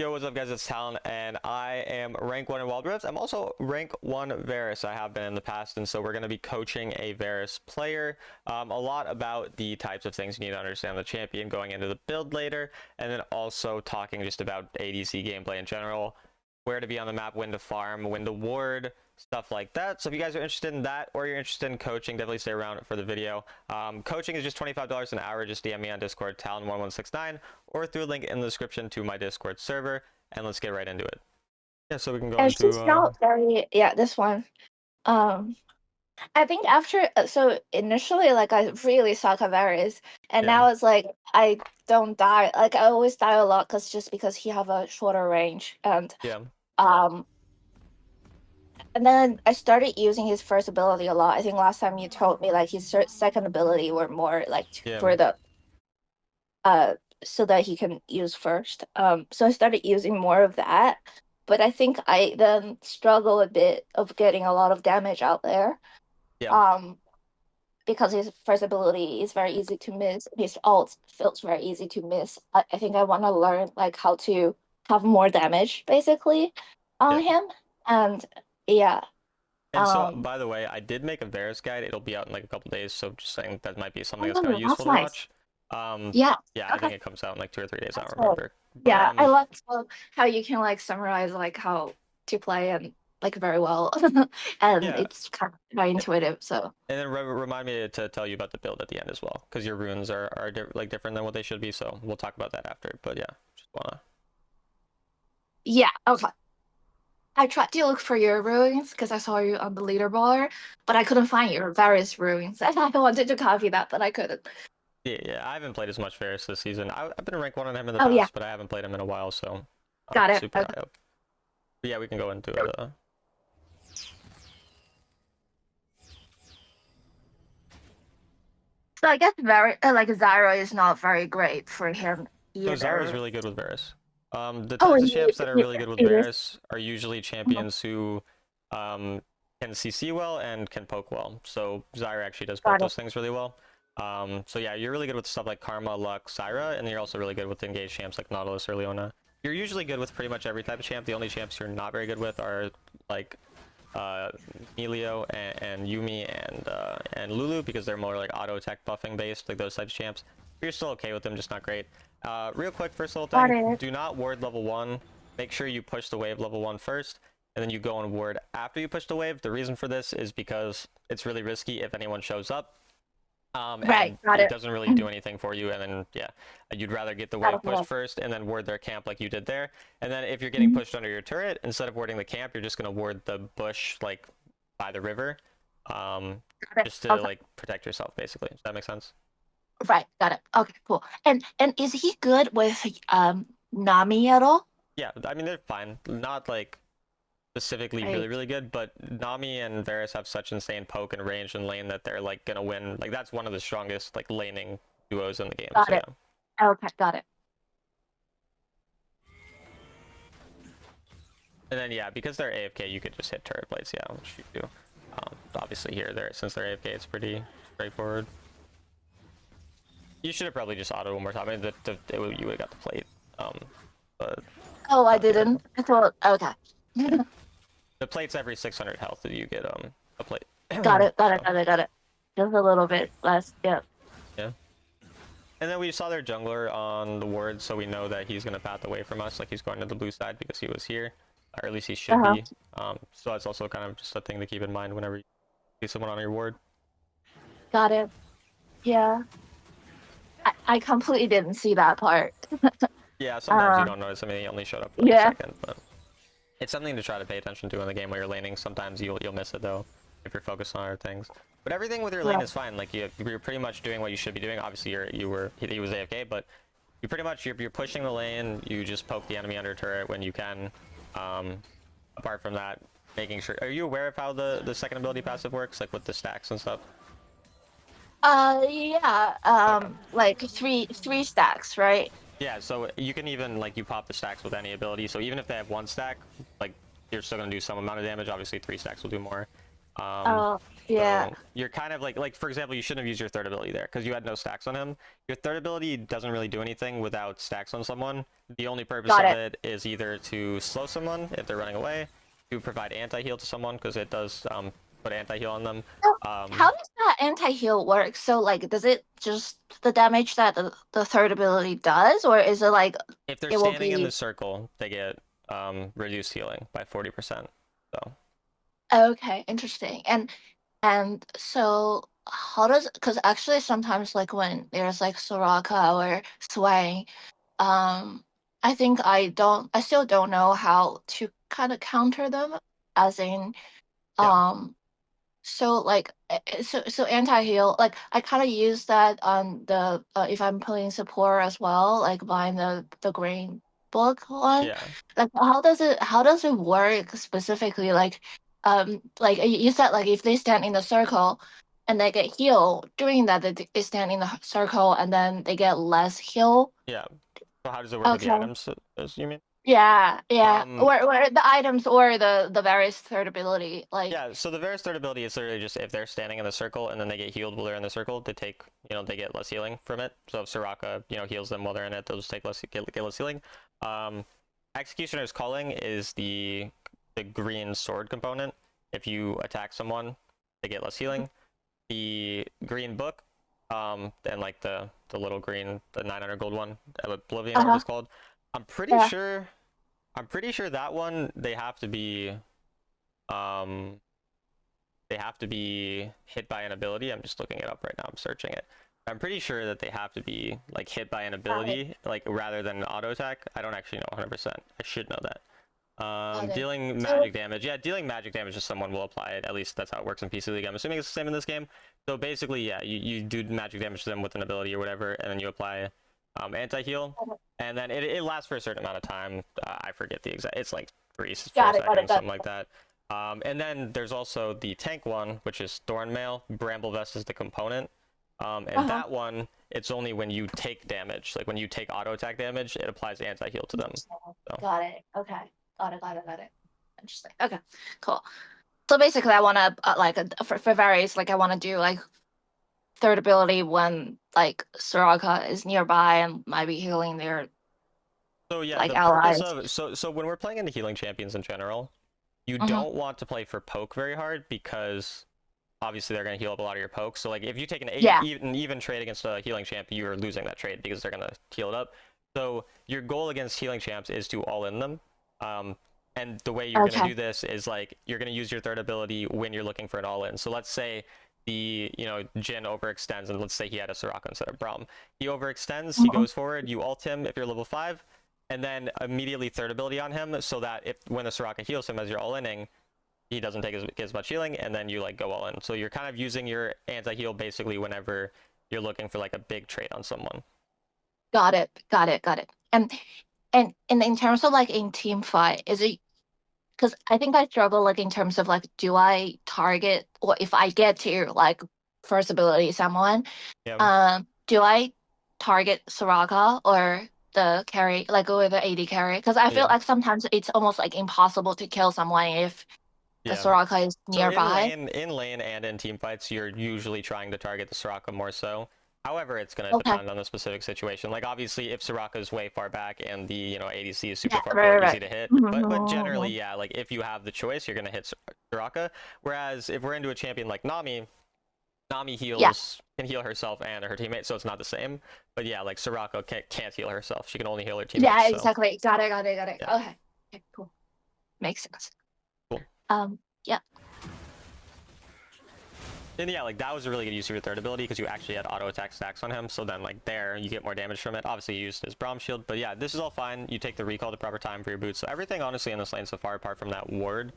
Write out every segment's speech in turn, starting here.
Yo, what's up, guys? It's Talon, and I am rank 1 in Wild Rifts. I'm also rank 1 Varus. I have been in the past, and so we're going to be coaching a Varus player. A lot about the types of things you need to understand the champion going into the build later, and then also talking just about ADC gameplay in general, where to be on the map, when to farm, when to ward, stuff like that. So if you guys are interested in that, or you're interested in coaching, definitely stay around for the video. Coaching is just $25 an hour. Just DM me on Discord, Talon1169, or through a link in the description to my Discord server, and let's get right into it. Yeah, so we can go It's just into not very, yeah, this one. Um, I think after, so initially, like, I really suck at Varus, and yeah, now it's like, I don't die. Like, I always die a lot because he have a shorter range, yeah, um, and then I started using his first ability a lot. I think last time you told me, like, his second ability were more, like, yeah, for the, uh, so that he can use first. So I started using more of that, but I think I then struggle a bit of getting a lot of damage out there. yeah. Um, because his first ability is very easy to miss. His ult feels very easy to miss. I think I want to learn like how to have more damage basically on Yeah. him. And yeah, And so, um, by the way, I did make a Varus guide. It'll be out in like a couple days, so just saying that might be something that's kind of oh, that's useful to nice. watch. Um, Yeah. yeah, I Okay. think it comes out in like 2 or 3 days. I That's don't good. remember, but Yeah, I love how you can like summarize like how to play and like very well, and yeah. it's kind of very intuitive. So And then remind me to tell you about the build at the end as well, because your runes are like different than what they should be. So we'll talk about that after. But yeah, just wanna. yeah, okay. I tried to look for your ruins because I saw you on the leaderboard, but I couldn't find your various ruins. And I wanted to copy that, but I couldn't. Yeah, yeah. I haven't played as much Varus this season. I've been rank 1 on him in the Oh yeah, past, but I haven't played him in a while, so got it. super Okay. high up. But yeah, we can go into it. So I guess very like Zyra is not very great for him So Zyra is either. really good with Varus. The Oh, types of champs that are really good with it is. Varus are usually champions who um, can CC well and can poke well. So Zyra actually does both Got it. those things really well. So yeah, you're really good with stuff like Karma, Luck, Syra, and then you're also really good with engaged champs like Nautilus or Leona. You're usually good with pretty much every type of champ. The only champs you're not very good with are like Melio and Yumi and Lulu, because they're more like auto attack buffing based, like those types of champs. You're still okay with them, just not great. Real quick, first little Got thing, it. do not ward level 1. Make sure you push the wave level 1 first, and then you go and ward after you push the wave. The reason for this is because it's really risky if anyone shows up. Right. And Got it it. doesn't really do anything for you, and then yeah, you'd rather get the Got wave it. Got pushed it. first and then ward their camp like you did there. And then if you're getting Mhm. pushed under your turret, instead of warding the camp, you're just gonna ward the bush like by the river, um, Got it. just to Okay. like protect yourself basically. Does that make sense? Right. Got it. Okay. Cool. And is he good with Nami at all? Yeah, I mean they're fine. Not like specifically really Right. really good, but Nami and Varus have such insane poke and range and lane that they're like gonna win. Like that's one of the strongest like laning duos in the game. Got So it. yeah. Okay. Got it. And then yeah, because they're AFK, you could just hit turret plates, yeah, which you do. Obviously here, since they're AFK, it's pretty straightforward. You should have probably just auto one more time. I mean, you would have got the plate. But Oh, I yeah, didn't. I thought. Okay. yeah. The plate's every 600 health that you get a plate. Got it. Got it. So Got it. Got it. Just a little bit less. Yeah. yeah. And then we saw their jungler on the ward, so we know that he's gonna path away from us, like he's going to the blue side because he was here, or at least he should Uh-huh. be. So that's also kind of just a thing to keep in mind whenever you see someone on your ward. Got it. Yeah. I completely didn't see that part. Yeah, sometimes you Uh, don't notice. I mean, he only showed up for like a yeah. second, but it's something to try to pay attention to in the game while you're laning. Sometimes you'll miss it though if you're focused on other things. But everything with your lane Right. is fine. Like you're pretty much doing what you should be doing. Obviously, he was AFK, but you pretty much you're pushing the lane. You just poke the enemy under turret when you can. Apart from that, making sure. Are you aware of how the second ability passive works, like with the stacks and stuff? Yeah. Okay. Like three stacks, right? Yeah, so you can even like you pop the stacks with any ability. So even if they have one stack, like you're still gonna do some amount of damage. Obviously, 3 stacks will do more. Oh, yeah. So you're kind of like for example, you shouldn't have used your third ability there because you had no stacks on him. Your third ability doesn't really do anything without stacks on someone. The only purpose Got of it. it is either to slow someone if they're running away, to provide anti-heal to someone because it does put anti-heal on them. So Um, how does that anti-heal work? So like does it just the damage that the third ability does, or is it like if they're it will standing in be the circle, they get reduced healing by 40%. So okay, interesting. And so how does because actually sometimes like when there's like Soraka or Swain, um I still don't know how to kind of counter them as in yeah, um so like so anti-heal like I kind of use that on the if I'm playing support as well like buying the green book one yeah. like how does it work specifically like you said like if they stand in the circle and they get healed doing that they stand in the circle and then they get less heal. Yeah. So how does it work with the Okay. items, as you mean? Yeah, yeah. Um, Or the items or the various third ability like yeah, so the Varus third ability is literally just if they're standing in the circle and then they get healed while they're in the circle, they take, they get less healing from it. So if Soraka, heals them while they're in it, they'll just take get less healing. Um, Executioner's Calling is the green sword component. If you attack someone, they get less healing. The green book, and like the little green, the 900 gold one, Oblivion Orb uh-huh. is called. I'm pretty Yeah. sure I'm pretty sure that one um they have to be hit by an ability. I'm just looking it up right now. I'm searching it. I'm pretty sure that they have to be like hit by an Got it. ability, like rather than auto attack. I don't actually know 100%. I should know that. Got it. Dealing So magic damage. Yeah, dealing magic damage to someone will apply it. At least that's how it works in PC League. I'm assuming it's the same in this game. So basically, yeah, you do magic damage to them with an ability or whatever, and then you apply anti-heal, and then it lasts for a certain amount of time. I forget the exact. It's like 4 got it, seconds, got something like that. And then there's also the tank one, which is Thornmail. Bramble Vest is the component. And Uh-huh. that one, it's only when you take damage, like when you take auto attack damage, it applies anti-heal to them. So Got it. Okay. Got it. Interesting. Okay. Cool. So basically, I want to for various like I want to do like third ability when like Soraka is nearby and might be healing their So yeah, like the purpose allies. of so when we're playing into healing champions in general, you Mm-hmm. don't want to play for poke very hard because obviously they're going to heal up a lot of your pokes. So like if you take Yeah. an even trade against a healing champ, you are losing that trade because they're going to heal it up. So your goal against healing champs is to all in them. Um, and the way you're going to Okay. do this is like you're going to use your third ability when you're looking for an all in. So let's say the Jin overextends and let's say he had a Soraka instead of Braum. He overextends, he Mhm. goes forward, you ult him if you're level 5, and then immediately third ability on him so that if when the Soraka heals him as you're all inning, he doesn't take as much healing, and then you like go all in. So you're kind of using your anti-heal basically whenever you're looking for like a big trade on someone. Got it. Got it. And in terms of like in team fight, is it because I think I struggle like in terms of like do I target or if I get to like first ability someone, Yeah, do I target Soraka or the carry like go with the AD carry? Because I feel yeah, like sometimes it's almost like impossible to kill someone if the yeah. Soraka is So nearby. in lane and in team fights, you're usually trying to target the Soraka more so. However, it's going to Okay. depend on the specific situation. Like obviously, if Soraka is way far back and the ADC is super Yeah, far right, forward, easy right, to hit. But generally, right. yeah, like if you have the choice, you're going to hit Soraka. Whereas if we're into a champion like Nami Yeah, can heal herself and her teammates, so it's not the same. But yeah, like Soraka can't heal herself. She can only heal her teammates. yeah, So exactly. Got it. yeah, Okay. Okay, cool. Makes sense. cool. Yeah. And yeah, like that was a really good use of your third ability because you actually had auto attack stacks on him. So then like there, you get more damage from it. Obviously you used his Braum shield, but yeah, this is all fine. You take the recall at the proper time for your boots. So everything honestly in this lane so far, apart from that ward,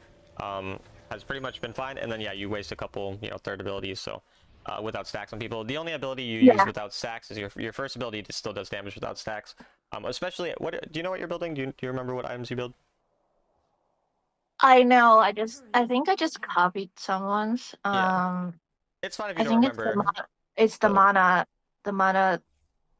has pretty much been fine. And then yeah, you waste a couple, third abilities. So without stacks on people, the only ability you use Yeah. without stacks is your first ability. Still does damage without stacks. Especially what do you know what you're building? Do you remember what items you build? I know. I think I just copied someone's. Yeah, it's fine if you I don't think remember it's the the mana, the mana.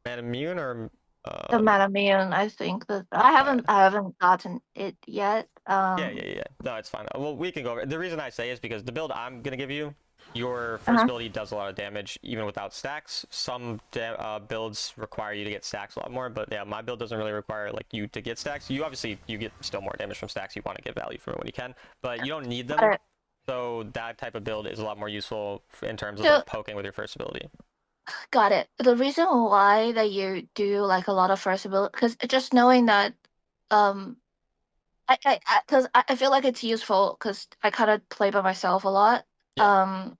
man immune or. The Um, Manamune, I think that uh, I haven't gotten it yet. yeah. No, it's fine. Well, we can go over it. The reason I say is because the build I'm gonna give you, your first Uh-huh. ability does a lot of damage even without stacks. Some builds require you to get stacks a lot more, but yeah, my build doesn't really require like you to get stacks. You obviously you get still more damage from stacks. You want to get value from it when you can, but you don't need them. Got it. So that type of build is a lot more useful in terms of So like poking with your first ability. got it. The reason why that you do like a lot of first ability, because just knowing that, um, I feel like it's useful because I kind of play by myself a lot. Yeah. Um,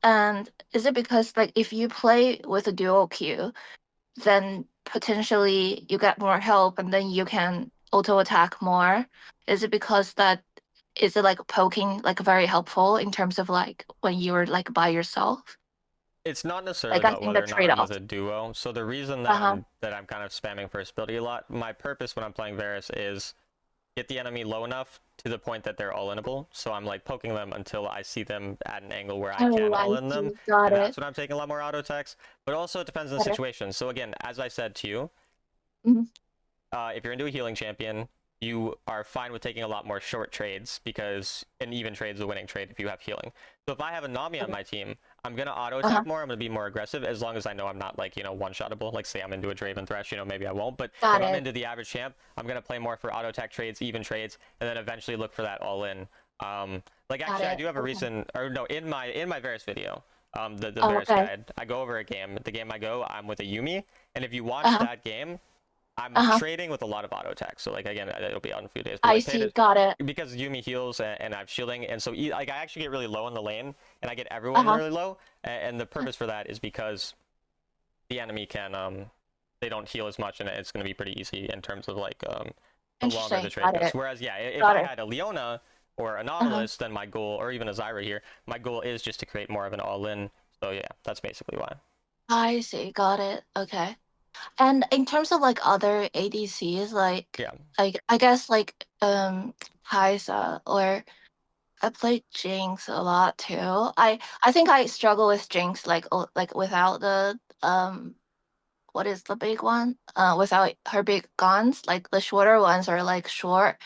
and is it because like if you play with a dual queue, then potentially you get more help and then you can auto attack more? Is it because that is it like poking like very helpful in terms of like when you're like by yourself? It's not necessarily Like I about think the whether or not I'm with trade-off. a duo. So the reason Uh-huh. that I'm kind of spamming first ability a lot, my purpose when I'm playing Varus is get the enemy low enough to the point that they're all-inable. So I'm like poking them until I see them at an angle where I Oh, can I all-in them, see. Got and that's it. when I'm taking a lot more auto attacks. But also it depends on the Got it. situation. So again, as I said to you, Mhm. if you're into a healing champion, you are fine with taking a lot more short trades because an even trade is a winning trade if you have healing. So if I have a Nami on my team, I'm gonna auto Uh-huh. attack more. I'm gonna be more aggressive as long as I know I'm not like one shottable. Like say I'm into a Draven Thresh, maybe I won't. But Got if I'm it. into the average champ, I'm gonna play more for auto attack trades, even trades, and then eventually look for that all in. Like Got actually, I it. do have a Okay. recent or no in my Varus video. The Oh, Varus okay. guide. I go over a game. The game I go, I'm with a Yumi, and if you watch Uh-huh. that game, I'm Uh-huh. trading with a lot of auto attacks. So like again, it'll be out in a few days. But I like pay see. it Got it. because Yumi heals and I'm shielding, and so like I actually get really low in the lane, and I get everyone Uh-huh. really low. And the purpose for that is because the enemy can they don't heal as much, and it's going to be pretty easy in terms of like the longer the Interesting. trade Got goes. it. Whereas yeah, if Got I it. had a Leona or a Uh-huh. Nautilus, then my goal, or even a Zyra here, my goal is just to create more of an all-in. So yeah, that's basically why. I see. Got it. Okay. And in terms of like other ADCs, like Yeah, I guess like Kai'Sa or I played Jinx a lot too. I think I struggle with Jinx like without the what is the big one? Without her big guns, like the shorter ones are like short.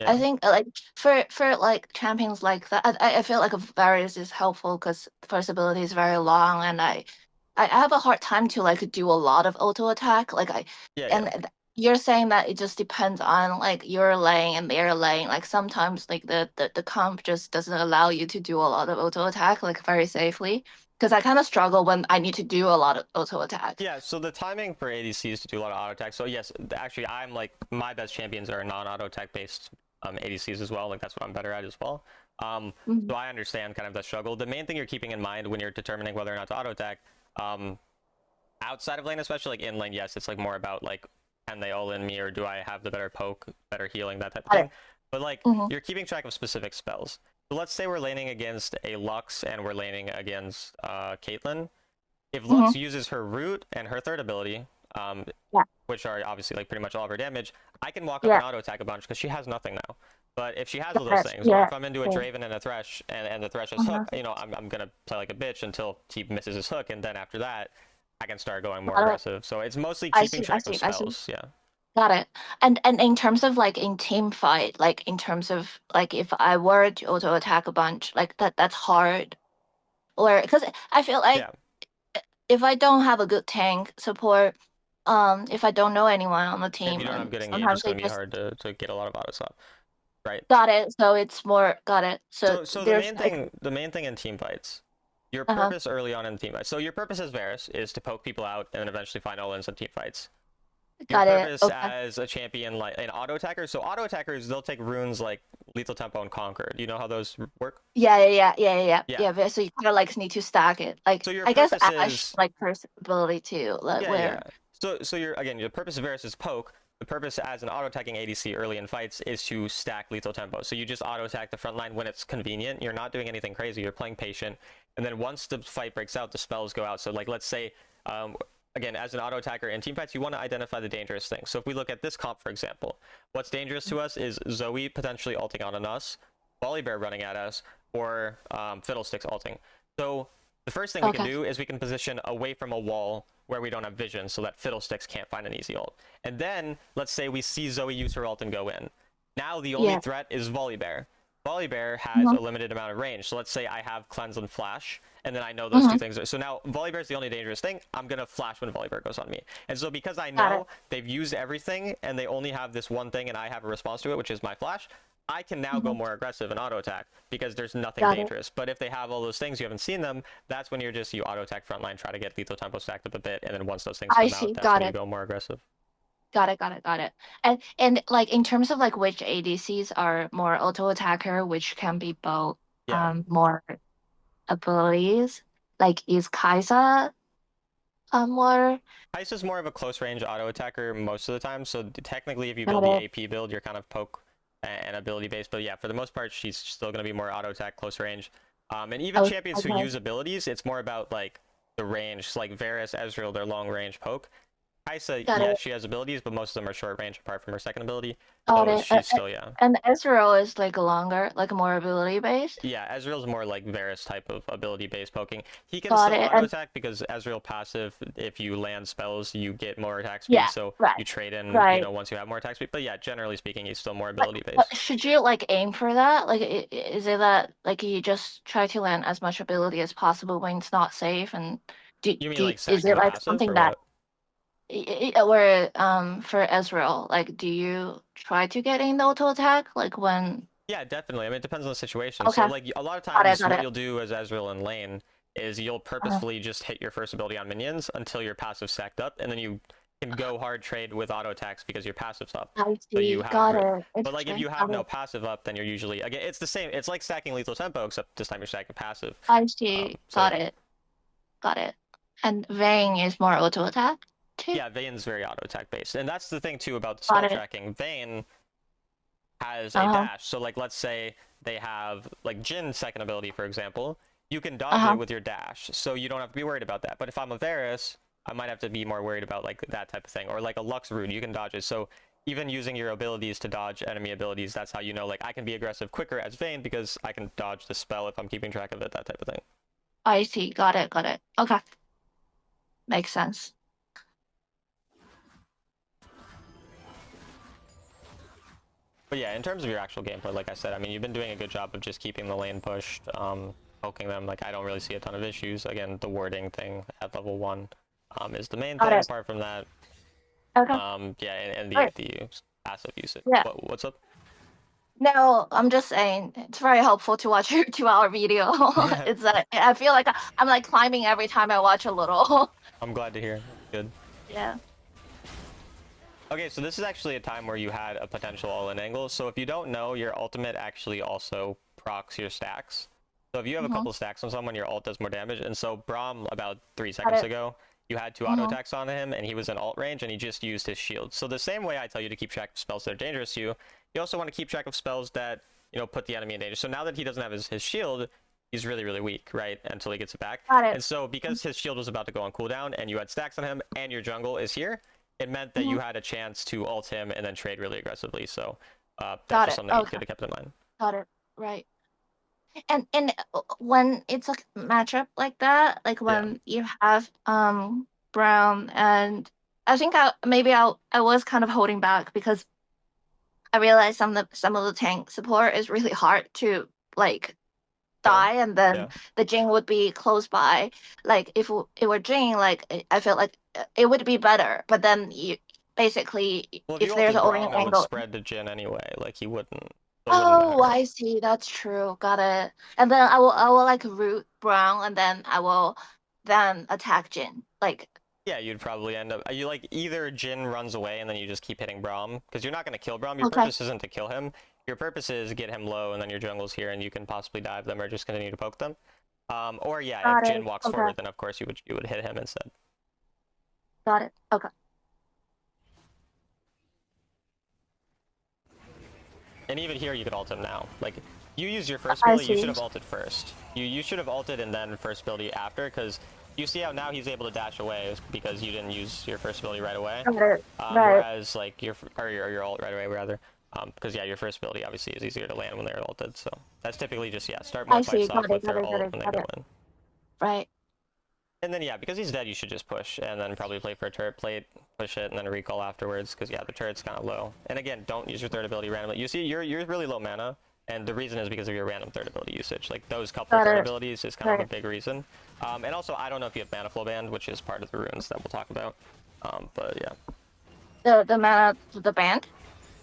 I yeah. think like for like champions like that, I feel like a Varus is helpful because first ability is very long, and I have a hard time to like do a lot of auto attack. Yeah. And you're saying that it just depends on like your lane and their lane. Like sometimes like the comp just doesn't allow you to do a lot of auto attack like very safely. Because I kind of struggle when I need to do a lot of auto attack. Yeah, so the timing for ADCs to do a lot of auto attack. So yes, actually, I'm like my best champions are non-auto attack based ADCs as well. Like that's what I'm better at as well. Mhm. So I understand kind of the struggle. The main thing you're keeping in mind when you're determining whether or not to auto attack, um, outside of lane, especially like in lane, yes, it's like more about like can they all in me or do I have the better poke, better healing, that type of Got it. thing. But like Hmm. you're keeping track of specific spells. So let's say we're laning against a Lux and we're laning against Caitlyn. If Hmm. Lux uses her root and her third ability, um, Yeah. which are obviously like pretty much all of her damage, I can walk up Yeah. and auto attack a bunch because she has nothing now. But if she has all those Got it. things, or Yeah. if I'm into a Okay. Draven and a Thresh and the Thresh has Uh-huh. hook, I'm gonna play like a bitch until he misses his hook, and then after that, I can start going more Got it. aggressive. So it's mostly I keeping see. I track of see. I see. spells. Yeah. Got it. And in terms of like in team fight, like in terms of like if I were to auto attack a bunch, like that's hard. Or because I feel like Yeah. if I don't have a good tank support, if I don't know anyone on the If you team, don't have and good engage, sometimes it's they gonna be just hard to get a lot of auto stop. Right. got it. So it's more got it. So So there's like the main thing in team fights, your uh-huh. purpose early on in team fights. So your purpose as Varus is to poke people out and then eventually find all-ins in team fights. Your Got it. purpose Okay. as a champion, like an auto attacker. So auto attackers, they'll take runes like lethal tempo and conquer. Do you know how those work? Yeah. Yeah. So you kind of like need to stack it. Like So your I guess purpose Ash is like first ability too, like yeah. where So your again, your purpose of Varus is poke. The purpose as an auto attacking ADC early in fights is to stack lethal tempo. So you just auto attack the front line when it's convenient. You're not doing anything crazy. You're playing patient, and then once the fight breaks out, the spells go out. So like let's say, again, as an auto attacker in team fights, you want to identify the dangerous things. So if we look at this comp, for example, what's dangerous to us is Zoe potentially ulting on us, Volibear running at us, or Fiddlesticks ulting. So The first thing we can do is we can position away from a wall where we don't have vision so that Fiddlesticks can't find an easy ult. And then, let's say we see Zoe use her ult and go in. Now the only threat is Volibear. Volibear has a limited amount of range. So let's say I have Cleanse and Flash, and then I know those two things. So now Volibear is the only dangerous thing. I'm going to Flash when Volibear goes on me. And so because I know they've used everything, and they only have this one thing, and I have a response to it, which is my Flash, I can now go more aggressive and auto attack because there's nothing dangerous. But if they have all those things, you haven't seen them, that's when you auto attack frontline, try to get lethal tempo stacked up a bit, and then once those things come out, that's when you go more aggressive. Got it. And like in terms of like which ADCs are more auto attacker, which can be both more abilities, like is Kai'Sa more? Kai'Sa's more of a close range auto attacker most of the time, so technically if you build the AP build, you're kind of poke and ability based, but yeah, for the most part, she's still going to be more auto attack, close range. And even champions who use abilities, it's more about like the range, like Varus, Ezreal, they're long range poke. Kai'Sa, yes, she has abilities, but most of them are short range apart from her second ability. So she's still, And Ezreal is like longer, like more ability based? Yeah, Ezreal's more like Varus type of ability based poking. He can still auto attack because Ezreal passive, if you land spells, you get more attack speed. So you trade in, you know, once you have more attack speed. But yeah, generally speaking, he's still more ability based. But should you like aim for that? Like, is it that like you just try to land as much ability as possible when it's not safe? And you mean like is it like something that what? Where for Ezreal, like do you try to get in the auto attack like when? Yeah, definitely. I mean, it depends on the situation. So like a lot of times what you'll do as Ezreal in lane is you'll purposefully just hit your first ability on minions until your passive stacked up, and then you can go hard trade with auto attacks because your passive's up. I see. So you have Got it. But like if you have no passive up, then you're usually, again, it's the same. It's like stacking lethal tempo, except this time you're stacking passive. I see. Got it. And Vayne is more auto attack too? Yeah, Vayne's very auto attack based. And that's the thing too about the spell tracking. Vayne has a dash. So like let's say they have like Jin's second ability, for example. You can dodge it with your dash, so you don't have to be worried about that. But if I'm a Varus, I might have to be more worried about like that type of thing. Or like a Lux Root, you can dodge it. So even using your abilities to dodge enemy abilities, that's how you know like I can be aggressive quicker as Vayne because I can dodge the spell if I'm keeping track of it, that type of thing. I see. Got it. Okay. Makes sense. But yeah, in terms of your actual gameplay, like I said, I mean, you've been doing a good job of just keeping the lane pushed, poking them. Like, I don't really see a ton of issues. Again, the warding thing at level 1 is the main thing. Apart from that, yeah, and the passive usage. Yeah. What's up? No, I'm just saying it's very helpful to watch your 2-hour video. It's that I feel like I'm like climbing every time I watch a little. I'm glad to hear. Good. Yeah. Okay, so this is actually a time where you had a potential all-in angle. So if you don't know, your ultimate actually also procs your stacks. So if you have a couple stacks on someone, your ult does more damage. And so Braum, about 3 seconds ago, you had 2 auto attacks on him, and he was in ult range, and he just used his shield. So the same way I tell you to keep track of spells that are dangerous to you, you also want to keep track of spells that, you know, put the enemy in danger. So now that he doesn't have his shield, he's really, really weak, right? Until he gets it back. And so because his shield was about to go on cooldown, and you had stacks on him, and your jungle is here, it meant that you had a chance to ult him and then trade really aggressively. So that's just something you could have kept in mind. Got it. Right. And when it's a matchup like that, like when you have Brown, and I think I was kind of holding back because I realized some of the tank support is really hard to like die, and then the Jing would be close by. Like if it were Jing, like I felt like it would be better. But then you basically, if there's only an angle, would spread to Jin anyway. Like he wouldn't. Oh, I see. That's true. Got it. And then I will like root Brown, and then I will then attack Jin. Like. Yeah, you'd probably end up. You like either Jin runs away and then you just keep hitting Braum because you're not going to kill Braum. Your purpose isn't to kill him. Your purpose is get him low, and then your jungle's here, and you can possibly dive them or just continue to poke them. Or yeah, if Jin walks forward, then of course you would hit him instead. Got it. Okay. And even here, you could ult him now. Like you use your first ability, you should have ulted first. You should have ulted and then first ability after, because you see how now he's able to dash away because you didn't use your first ability right away. Whereas like your ult right away rather. Because yeah, your first ability obviously is easier to land when they're ulted. So that's typically just start more fights off with their ult when they go in. Right. And then yeah, because he's dead, you should just push and then probably play for a turret plate, push it, and then recall afterwards. Because yeah, the turret's kind of low. And again, don't use your third ability randomly. You see, you're really low mana, and the reason is because of your random third ability usage. Like those couple Got third it. abilities is kind of a Right. big reason. And also, I don't know if you have mana flow band, which is part of the runes that we'll talk about. But yeah, The mana, the band.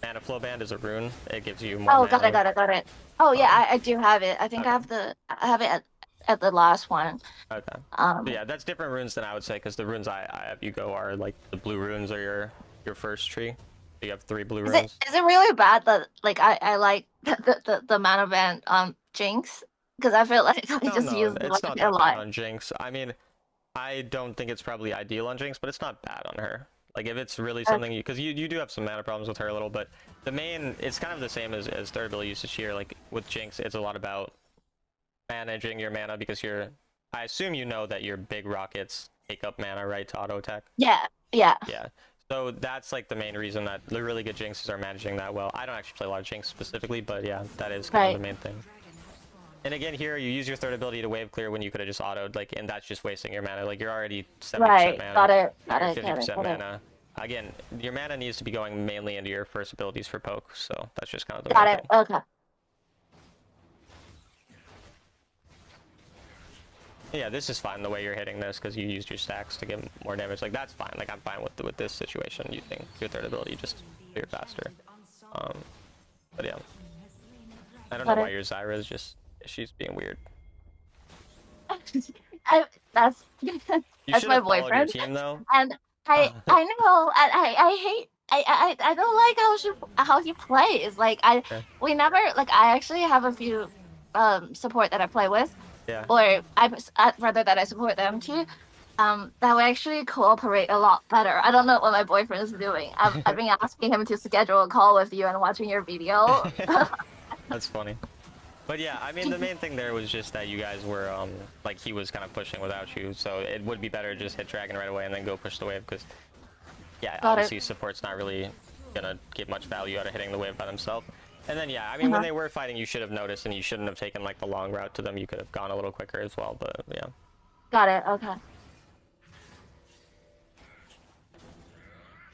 mana flow band is a rune. It gives you more Oh, got it, mana. got it, got it. Oh yeah, Um, I do have it. I think okay. I have it at the last one. Okay. So Um, yeah, that's different runes than I would say, because the runes I have you go are like the blue runes are your first tree. You have 3 blue runes. is it really bad that like I like the mana band Jinx? Because I feel like I No, just no, use it's like not a that bad lot. on Jinx. I mean, I don't think it's probably ideal on Jinx, but it's not bad on her. Like if it's really something you, because you do have some mana problems with her a little, but the main, it's kind of the same as third ability usage here. Like with Jinx, it's a lot about managing your mana because I assume you know that your big rockets take up mana, right, to auto attack. Yeah, yeah. Yeah. So that's like the main reason that the really good Jinxes are managing that well. I don't actually play a lot of Jinx specifically, but yeah, that is kind of Right. the main thing. And again, here you use your third ability to wave clear when you could have just autoed, like, and that's just wasting your mana. Like you're already 70% Right. mana, Got it. Got or it. Got it. 50% Got it. mana. Again, your mana needs to be going mainly into your first abilities for poke, so that's just kind of the Got main it. thing. Okay. Yeah, this is fine the way you're hitting this because you used your stacks to get more damage. Like that's fine. Like I'm fine with this situation using your third ability just clear faster. Um, but yeah, I don't know Got why it. your Zyra is just she's being weird. I, that's You that's should my have followed your boyfriend, team though. and I know, and I hate. I don't like how he plays. Like Yeah, we never like I actually have a few support that I play with, yeah. or I'd rather that I support them too. That we actually cooperate a lot better. I don't know what my boyfriend is doing. I've been asking him to schedule a call with you and watching your video. That's funny. But yeah, I mean the main thing there was just that you guys were like he was kind of pushing without you, so it would be better to just hit dragon right away and then go push the wave because yeah, Got it. obviously support's not really gonna get much value out of hitting the wave by themselves. And then yeah, I mean when Uh-huh. they were fighting, you should have noticed and you shouldn't have taken like the long route to them. You could have gone a little quicker as well. But yeah, Got it. Okay.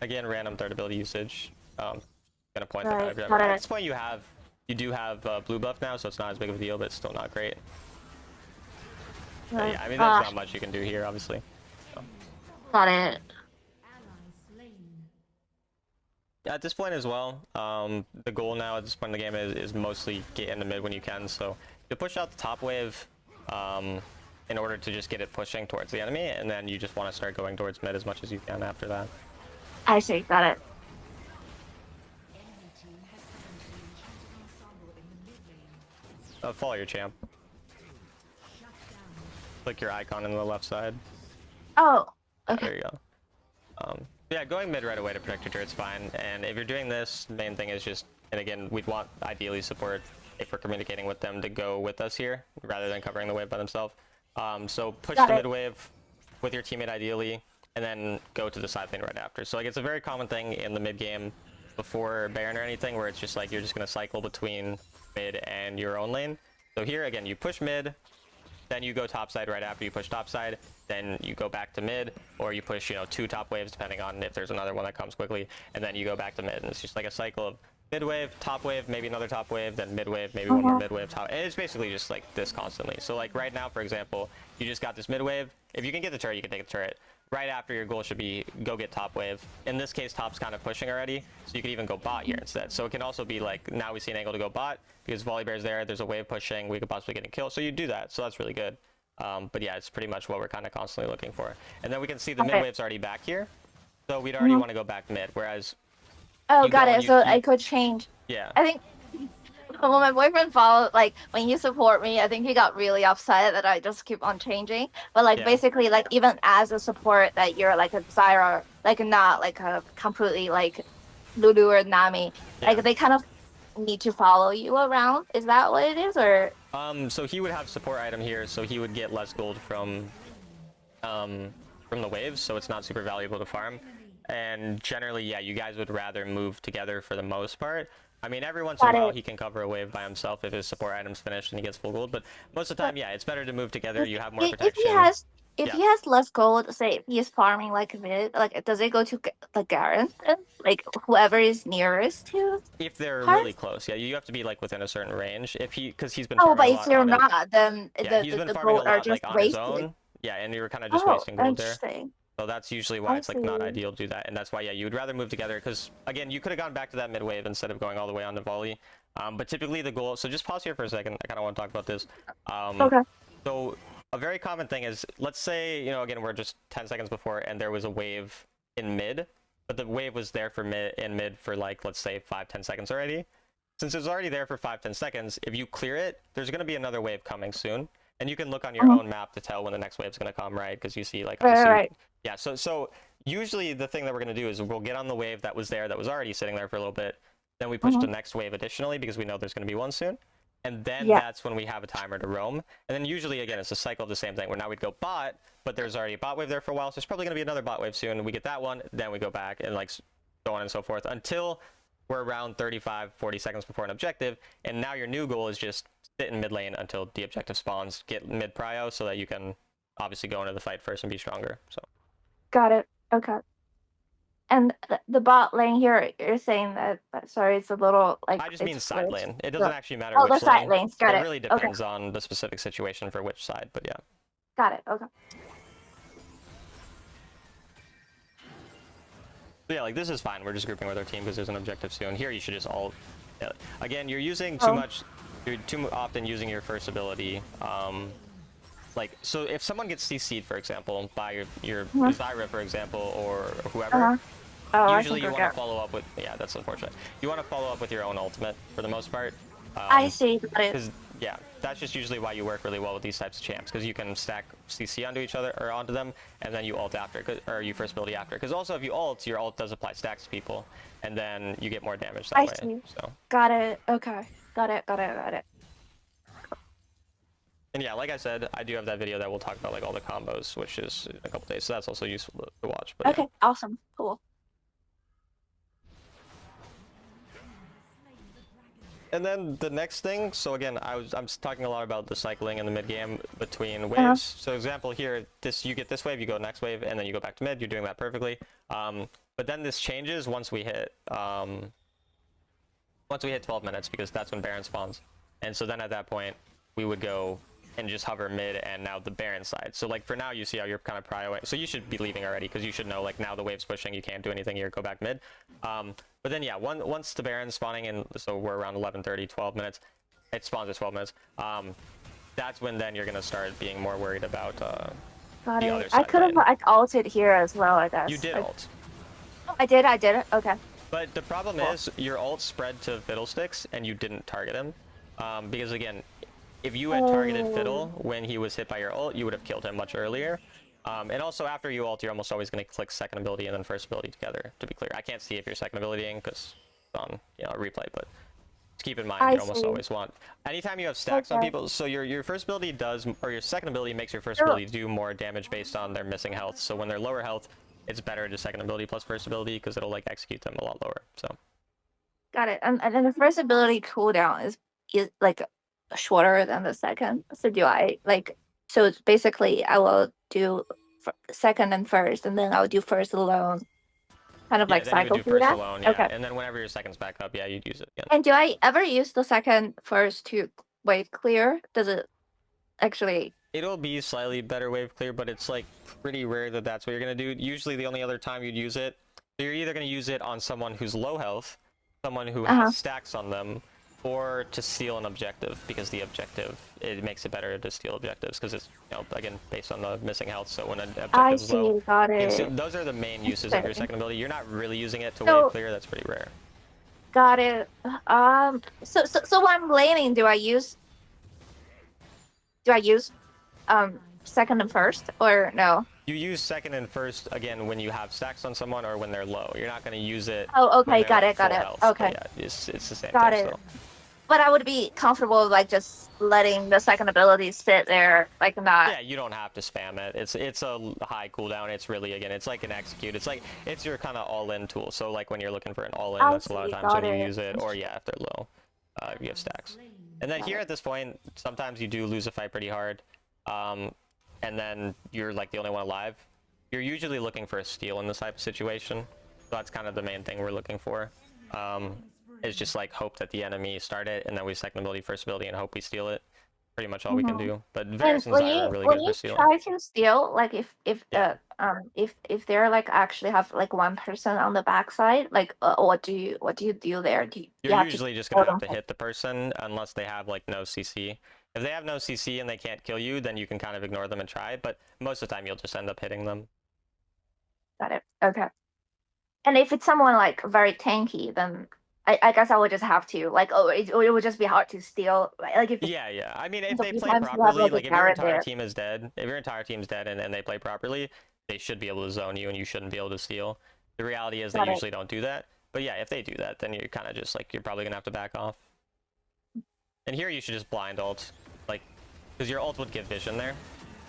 again, random third ability usage. Gonna point that out Right. every time. Got At it. this point, you do have blue buff now, so it's not as big of a deal, but it's still not great. Right. Yeah, I mean there's not much you can do here, obviously. Got it. Yeah, at this point as well, the goal now at this point in the game is mostly get in the mid when you can. So you push out the top wave in order to just get it pushing towards the enemy, and then you just want to start going towards mid as much as you can after that. I see. Got it. Follow your champ. Click your icon on the left side. Oh. Yeah, Okay. there you go. Yeah, going mid right away to protect your turret's fine. And if you're doing this, the main thing is just, and again, we'd want ideally support if we're communicating with them to go with us here rather than covering the wave by themselves. So push Got the it. mid wave with your teammate ideally, and then go to the side lane right after. So like it's a very common thing in the mid game before Baron or anything where it's just like you're just gonna cycle between mid and your own lane. So here again, you push mid, then you go topside right after you push topside, then you go back to mid, or you push, you know, 2 top waves depending on if there's another one that comes quickly, and then you go back to mid. And it's just like a cycle of mid wave, top wave, maybe another top wave, then mid wave, maybe one more mid wave, top. And it's basically just like this constantly. So like right now, for example, you just got this mid wave. If you can get the turret, you can take the turret. Right after, your goal should be go get top wave. In this case, top's kind of pushing already, so you could even go bot here instead. So it can also be like, now we see an angle to go bot, because Volley Bear's there, there's a wave pushing, we could possibly get a kill, so you do that, so that's really good. But yeah, it's pretty much what we're kind of constantly looking for. And then we can see the mid Okay. wave's already back here, so we'd already want to go back mid, whereas Oh, you got go it. and So I could change. yeah. I think when my boyfriend followed, like when you support me, I think he got really upset that I just keep on changing. But like Yeah. basically, like even as a support, that you're like a Zyra, like not like a completely like Lulu or Nami. Yeah. Like they kind of need to follow you around. Is that what it is, or? So he would have support item here, so he would get less gold from the waves, so it's not super valuable to farm. And generally, yeah, you guys would rather move together for the most part. I mean, every once in a Got while it. he can cover a wave by himself if his support item's finished and he gets full gold, but most of the time, yeah, it's better to move together. You have more If he protection. has if Yeah, he has less gold, say if he is farming like mid, like does it go to the Garen? Like whoever is nearest to if they're really Hearth? close, yeah, you have to be like within a certain range. If he, because he's been Oh, farming but a if lot they're on his, not, then yeah, he's been the farming a gold are lot like just on his wasted. own. Yeah, and you're kind of just Oh, wasting gold there. interesting. So that's usually why I it's like not see. ideal to do that, and that's why yeah you would rather move together because again you could have gone back to that mid wave instead of going all the way on to volley. But typically the goal. So just pause here for a second. I kind of want to talk about this. Um, Okay. so a very common thing is let's say again we're just 10 seconds before and there was a wave in mid, but the wave was there for mid for like let's say 5-10 seconds already. Since it's already there for 5-10 seconds, if you clear it, there's going to be another wave coming soon. And you can look on your Mhm. own map to tell when the next wave's going to come, right? Because you see, like, Right, obviously, right. yeah. So usually the thing that we're going to do is we'll get on the wave that was there, that was already sitting there for a little bit. Then we push Hmm. the next wave additionally because we know there's going to be one soon. And then Yeah. that's when we have a timer to roam. And then usually, again, it's a cycle of the same thing where now we'd go bot, but there's already a bot wave there for a while. So there's probably going to be another bot wave soon. And we get that one, then we go back and like so on and so forth until we're around 35-40 seconds before an objective, and now your new goal is just sit in mid lane until the objective spawns, get mid prio so that you can obviously go into the fight first and be stronger. So Got it. Okay. And the bot lane here, you're saying that, sorry, it's a little like I just it's mean side glitched. lane. It doesn't So, actually matter oh, the which side lane. lanes. Got It it. really Okay. depends on the specific situation for which side, but yeah. Got it. Okay. So yeah, like this is fine. We're just grouping with our team because there's an objective soon. Here you should just all, yeah. Again, you're using too Oh. much, you're too often using your first ability. Like, so if someone gets CC'd, for example, by your Zyra, for example, or whoever, Uh-huh. Oh, I usually think you we're want to good. follow up with, yeah, that's unfortunate. You want to follow up with your own ultimate for the most part. I see. Got it. Because, yeah, that's just usually why you work really well with these types of champs, because you can stack CC onto each other, or onto them, and then you ult after, or you first ability after. Because also if you ult, your ult does apply stacks to people, and then you get more damage that I way. see. So. Got it. Okay. Got it. Got it. Got it. And yeah, like I said, I do have that video that will talk about like all the combos, which is in a couple days, so that's also useful to watch. But Okay. yeah. Awesome. Cool. And then the next thing, so again, I'm talking a lot about the cycling in the mid game between waves. So example here, you get this wave, you go next wave, and then you go back to mid. You're doing that perfectly. But then this changes once we hit 12 minutes because that's when Baron spawns. And so then at that point, we would go and just hover mid and now the Baron side. So like for now, you see how you're kind of prioing. So you should be leaving already because you should know like now the wave's pushing, you can't do anything here, go back mid. But then yeah, once the Baron's spawning in, so we're around 11:30, 12 minutes, it spawns at 12 minutes. That's when then you're gonna start being more worried about Got the it. other I side could have lane. like ulted here as well, I guess. You did like, ult. I did. I did it. Okay. But the problem is your ult spread to Fiddlesticks and you didn't target him. Because again, if you had targeted Fiddle when he was hit by your ult, you would have killed him much earlier. And also after you ult, you're almost always going to click second ability and then first ability together, to be clear. I can't see if you're second abilitying because it's on a replay, but just keep in mind you almost always want. Anytime you have stacks on people, so your first ability does, or your second ability makes your first ability do more damage based on their missing health. So when they're lower health, it's better to second ability plus first ability because it'll like execute them a lot lower. So Got it. And then the first ability cooldown is like shorter than the second. So do I like? So it's basically I will do second and first, and then I'll do first alone. Kind of yeah, like then you would cycle do through first that. alone, yeah, Okay. and then whenever your second's back up, yeah, you'd use it again. And do I ever use the second first to wave clear? Does it actually? It'll be slightly better wave clear, but it's like pretty rare that that's what you're gonna do. Usually the only other time you'd use it, so you're either gonna use it on someone who's low health, someone who has stacks on them, or to steal an objective, because the objective, it makes it better to steal objectives because it's again based on the missing health. So when an objective is low, Got you can it. steal. Those are the main uses of your second ability. You're not really using it to So- wave clear. That's pretty rare. Got it. So when I'm laning, do I use second and first or no? You use second and first again when you have stacks on someone or when they're low. You're not going to use it. Oh, when okay, they're, got like, it, got full it. health. Okay. But yeah, it's the same Got thing it. still. But I would be comfortable with like just letting the second ability sit there, like not. Yeah, you don't have to spam it. It's a high cooldown. It's really, again, it's like an execute. It's your kind of all-in tool. So like when you're looking for an all-in, I that's a lot of see, times when got you it. use it. Or yeah, if they're low, if you have stacks. And then Got here it. at this point, sometimes you do lose a fight pretty hard. and then you're like the only one alive, you're usually looking for a steal in this type of situation. So that's kind of the main thing we're looking for. Is just like hope that the enemy start it, and then we second ability, first ability, and hope we steal it. Pretty much all we can Mm-hmm. do. But And Varus and Zyra are really when good for you stealing. try to steal, like if Yeah. if they're like actually have like one person on the backside, like what do you do there? You You're have to usually just kill gonna have them? to hit the person unless they have like no CC. If they have no CC and they can't kill you, then you can kind of ignore them and try. But most of the time, you'll just end up hitting them. Got it. Okay. And if it's someone like very tanky, then I guess I would just have to like it would just be hard to steal. Like if Yeah, yeah. I mean, if a they few play times you have properly, like a like if your Baron entire there. team is dead, if your entire team's dead and they play properly, they should be able to zone you and you shouldn't be able to steal. The reality is they Got it. usually don't do that. But yeah, if they do that, then you're kind of just like, you're probably gonna have to back off. And here you should just blind ult, like, because your ult would give vision there.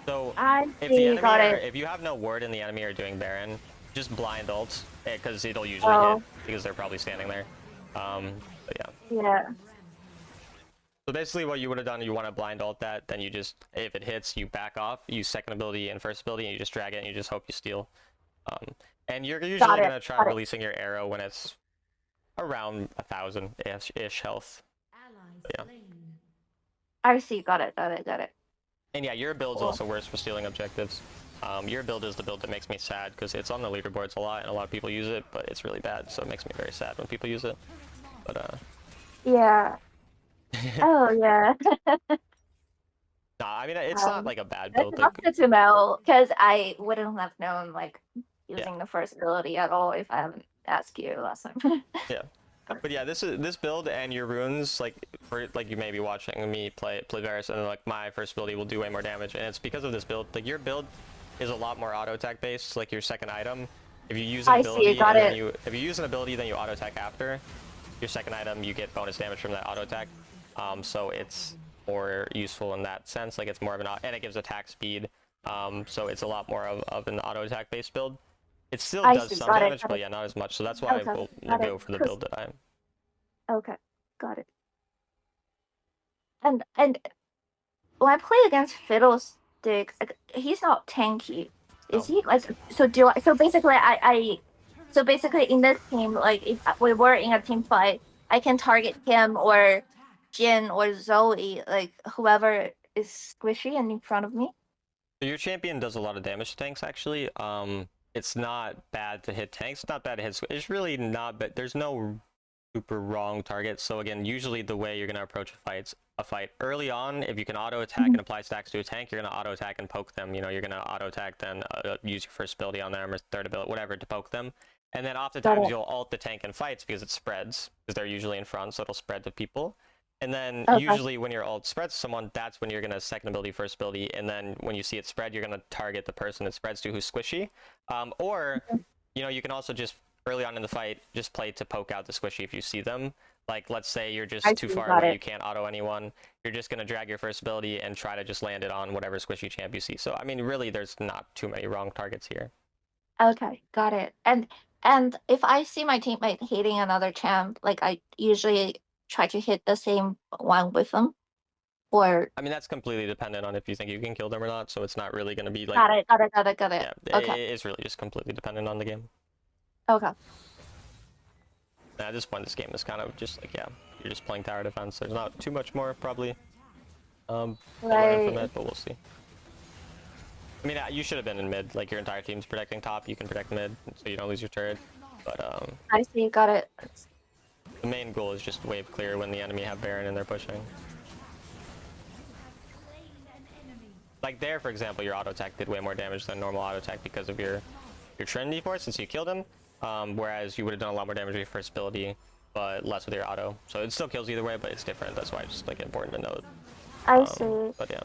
So I if the see. enemy Got are, it. if you have no ward and the enemy are doing Baron, just blind ult, because it'll usually hit, Well, because they're probably standing there. But yeah. yeah. So basically what you would have done, you want to blind ult that, then you just, if it hits, you back off, use second ability and first ability, and you just drag it and you just hope you steal. And you're usually Got going it. to try Got it. releasing your arrow when it's around 1,000-ish health. But yeah. I see. Got it. Got it. Got it. And yeah, your build's Cool. also worse for stealing objectives. Your build is the build that makes me sad, because it's on the leaderboards a lot, and a lot of people use it, but it's really bad, so it makes me very sad when people use it. But, Yeah. Oh yeah. nah, I mean, it's not like a bad That's build. not Like, good to know because I wouldn't have known like yeah, using the first ability at all if I haven't asked you last time. yeah. But yeah, this build and your runes, like for like you may be watching me play Varus, and like my first ability will do way more damage, and it's because of this build. Like your build is a lot more auto attack based. Like your second item, if you use an I see. ability Got and then it. if you use an ability, then you auto attack after your second item, you get bonus damage from that auto attack. So it's more useful in that sense. Like it's more of an, and it gives attack speed. So it's a lot more of an auto attack based build. It still I does see. some Got it. damage, Got but it. yeah, not as much. So that's why Okay. we'll Got it. go for the 'Cause- build that I'm. okay. Got it. And when I play against Fiddlesticks, like, he's not tanky. Is No. he like so do I so basically I so basically in this team, like if we were in a team fight, I can target him or Jin or Zoe, like whoever is squishy and in front of me. So your champion does a lot of damage to tanks, actually. It's not bad to hit tanks. It's not bad to hit. It's really not bad. There's no super wrong target. So again, usually the way you're gonna approach a fight early on, if you can auto attack and apply stacks to a tank, you're gonna auto attack and poke them. You know, you're gonna auto attack, then use your first ability on them or third ability, whatever, to poke them. And then oftentimes it. you'll ult the tank in fights because it spreads, because they're usually in front, so it'll spread to people. And then Okay. usually when your ult spreads to someone, that's when you're gonna second ability, first ability, and then when you see it spread, you're gonna target the person it spreads to who's squishy. Or you know, you can also just early on in the fight just play to poke out the squishy if you see them. Like let's say you're just I too see. far Got away, it. you can't auto anyone. You're just gonna drag your first ability and try to just land it on whatever squishy champ you see. So I mean, really, there's not too many wrong targets here. Okay, got it. And if I see my teammate hitting another champ, like I usually try to hit the same one with them. Or I mean, that's completely dependent on if you think you can kill them or not. So it's not really gonna be like, got it, got it, got it, got it. yeah, Okay. it's really just completely dependent on the game. Okay. And at this point, this game is kind of just like, yeah, you're just playing tower defense. There's not too much more probably to learn from Right. it, but we'll see. I mean, you should have been in mid. Like your entire team's protecting top, you can protect mid, so you don't lose your turret. But I see, got it. the main goal is just wave clear when the enemy have Baron and they're pushing. Like there, for example, your auto attack did way more damage than normal auto attack because of your Trinity force since you killed him. Whereas you would have done a lot more damage with your first ability, but less with your auto. So it still kills either way, but it's different. That's why it's just like important to note. I see. But yeah.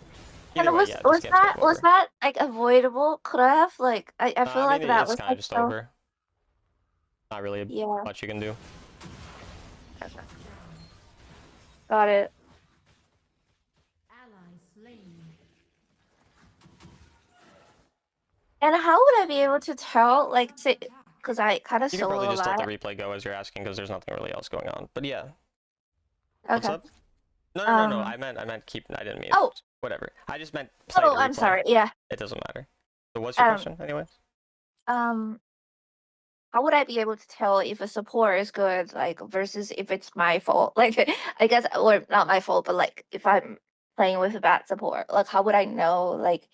And Either way, was yeah, this was game's that getting over. like avoidable? Could I have like I feel I like mean, that it's was kind of like just so over. Not really yeah. much you can do. Okay. Got it. And how would I be able to tell like say because I kind of You can probably solo just let the that. replay go as you're asking because there's nothing really else going on. But yeah. What's Okay. up? No. I meant keep. I didn't mean. Oh, whatever. I just meant play Oh, the I'm replay. sorry. Yeah. It doesn't matter. So what's your Um. question, anyways? Um. How would I be able to tell if a support is good, like versus if it's my fault? Like, I guess, or not my fault, but like if I'm playing with a bad support, like how would I know? Like,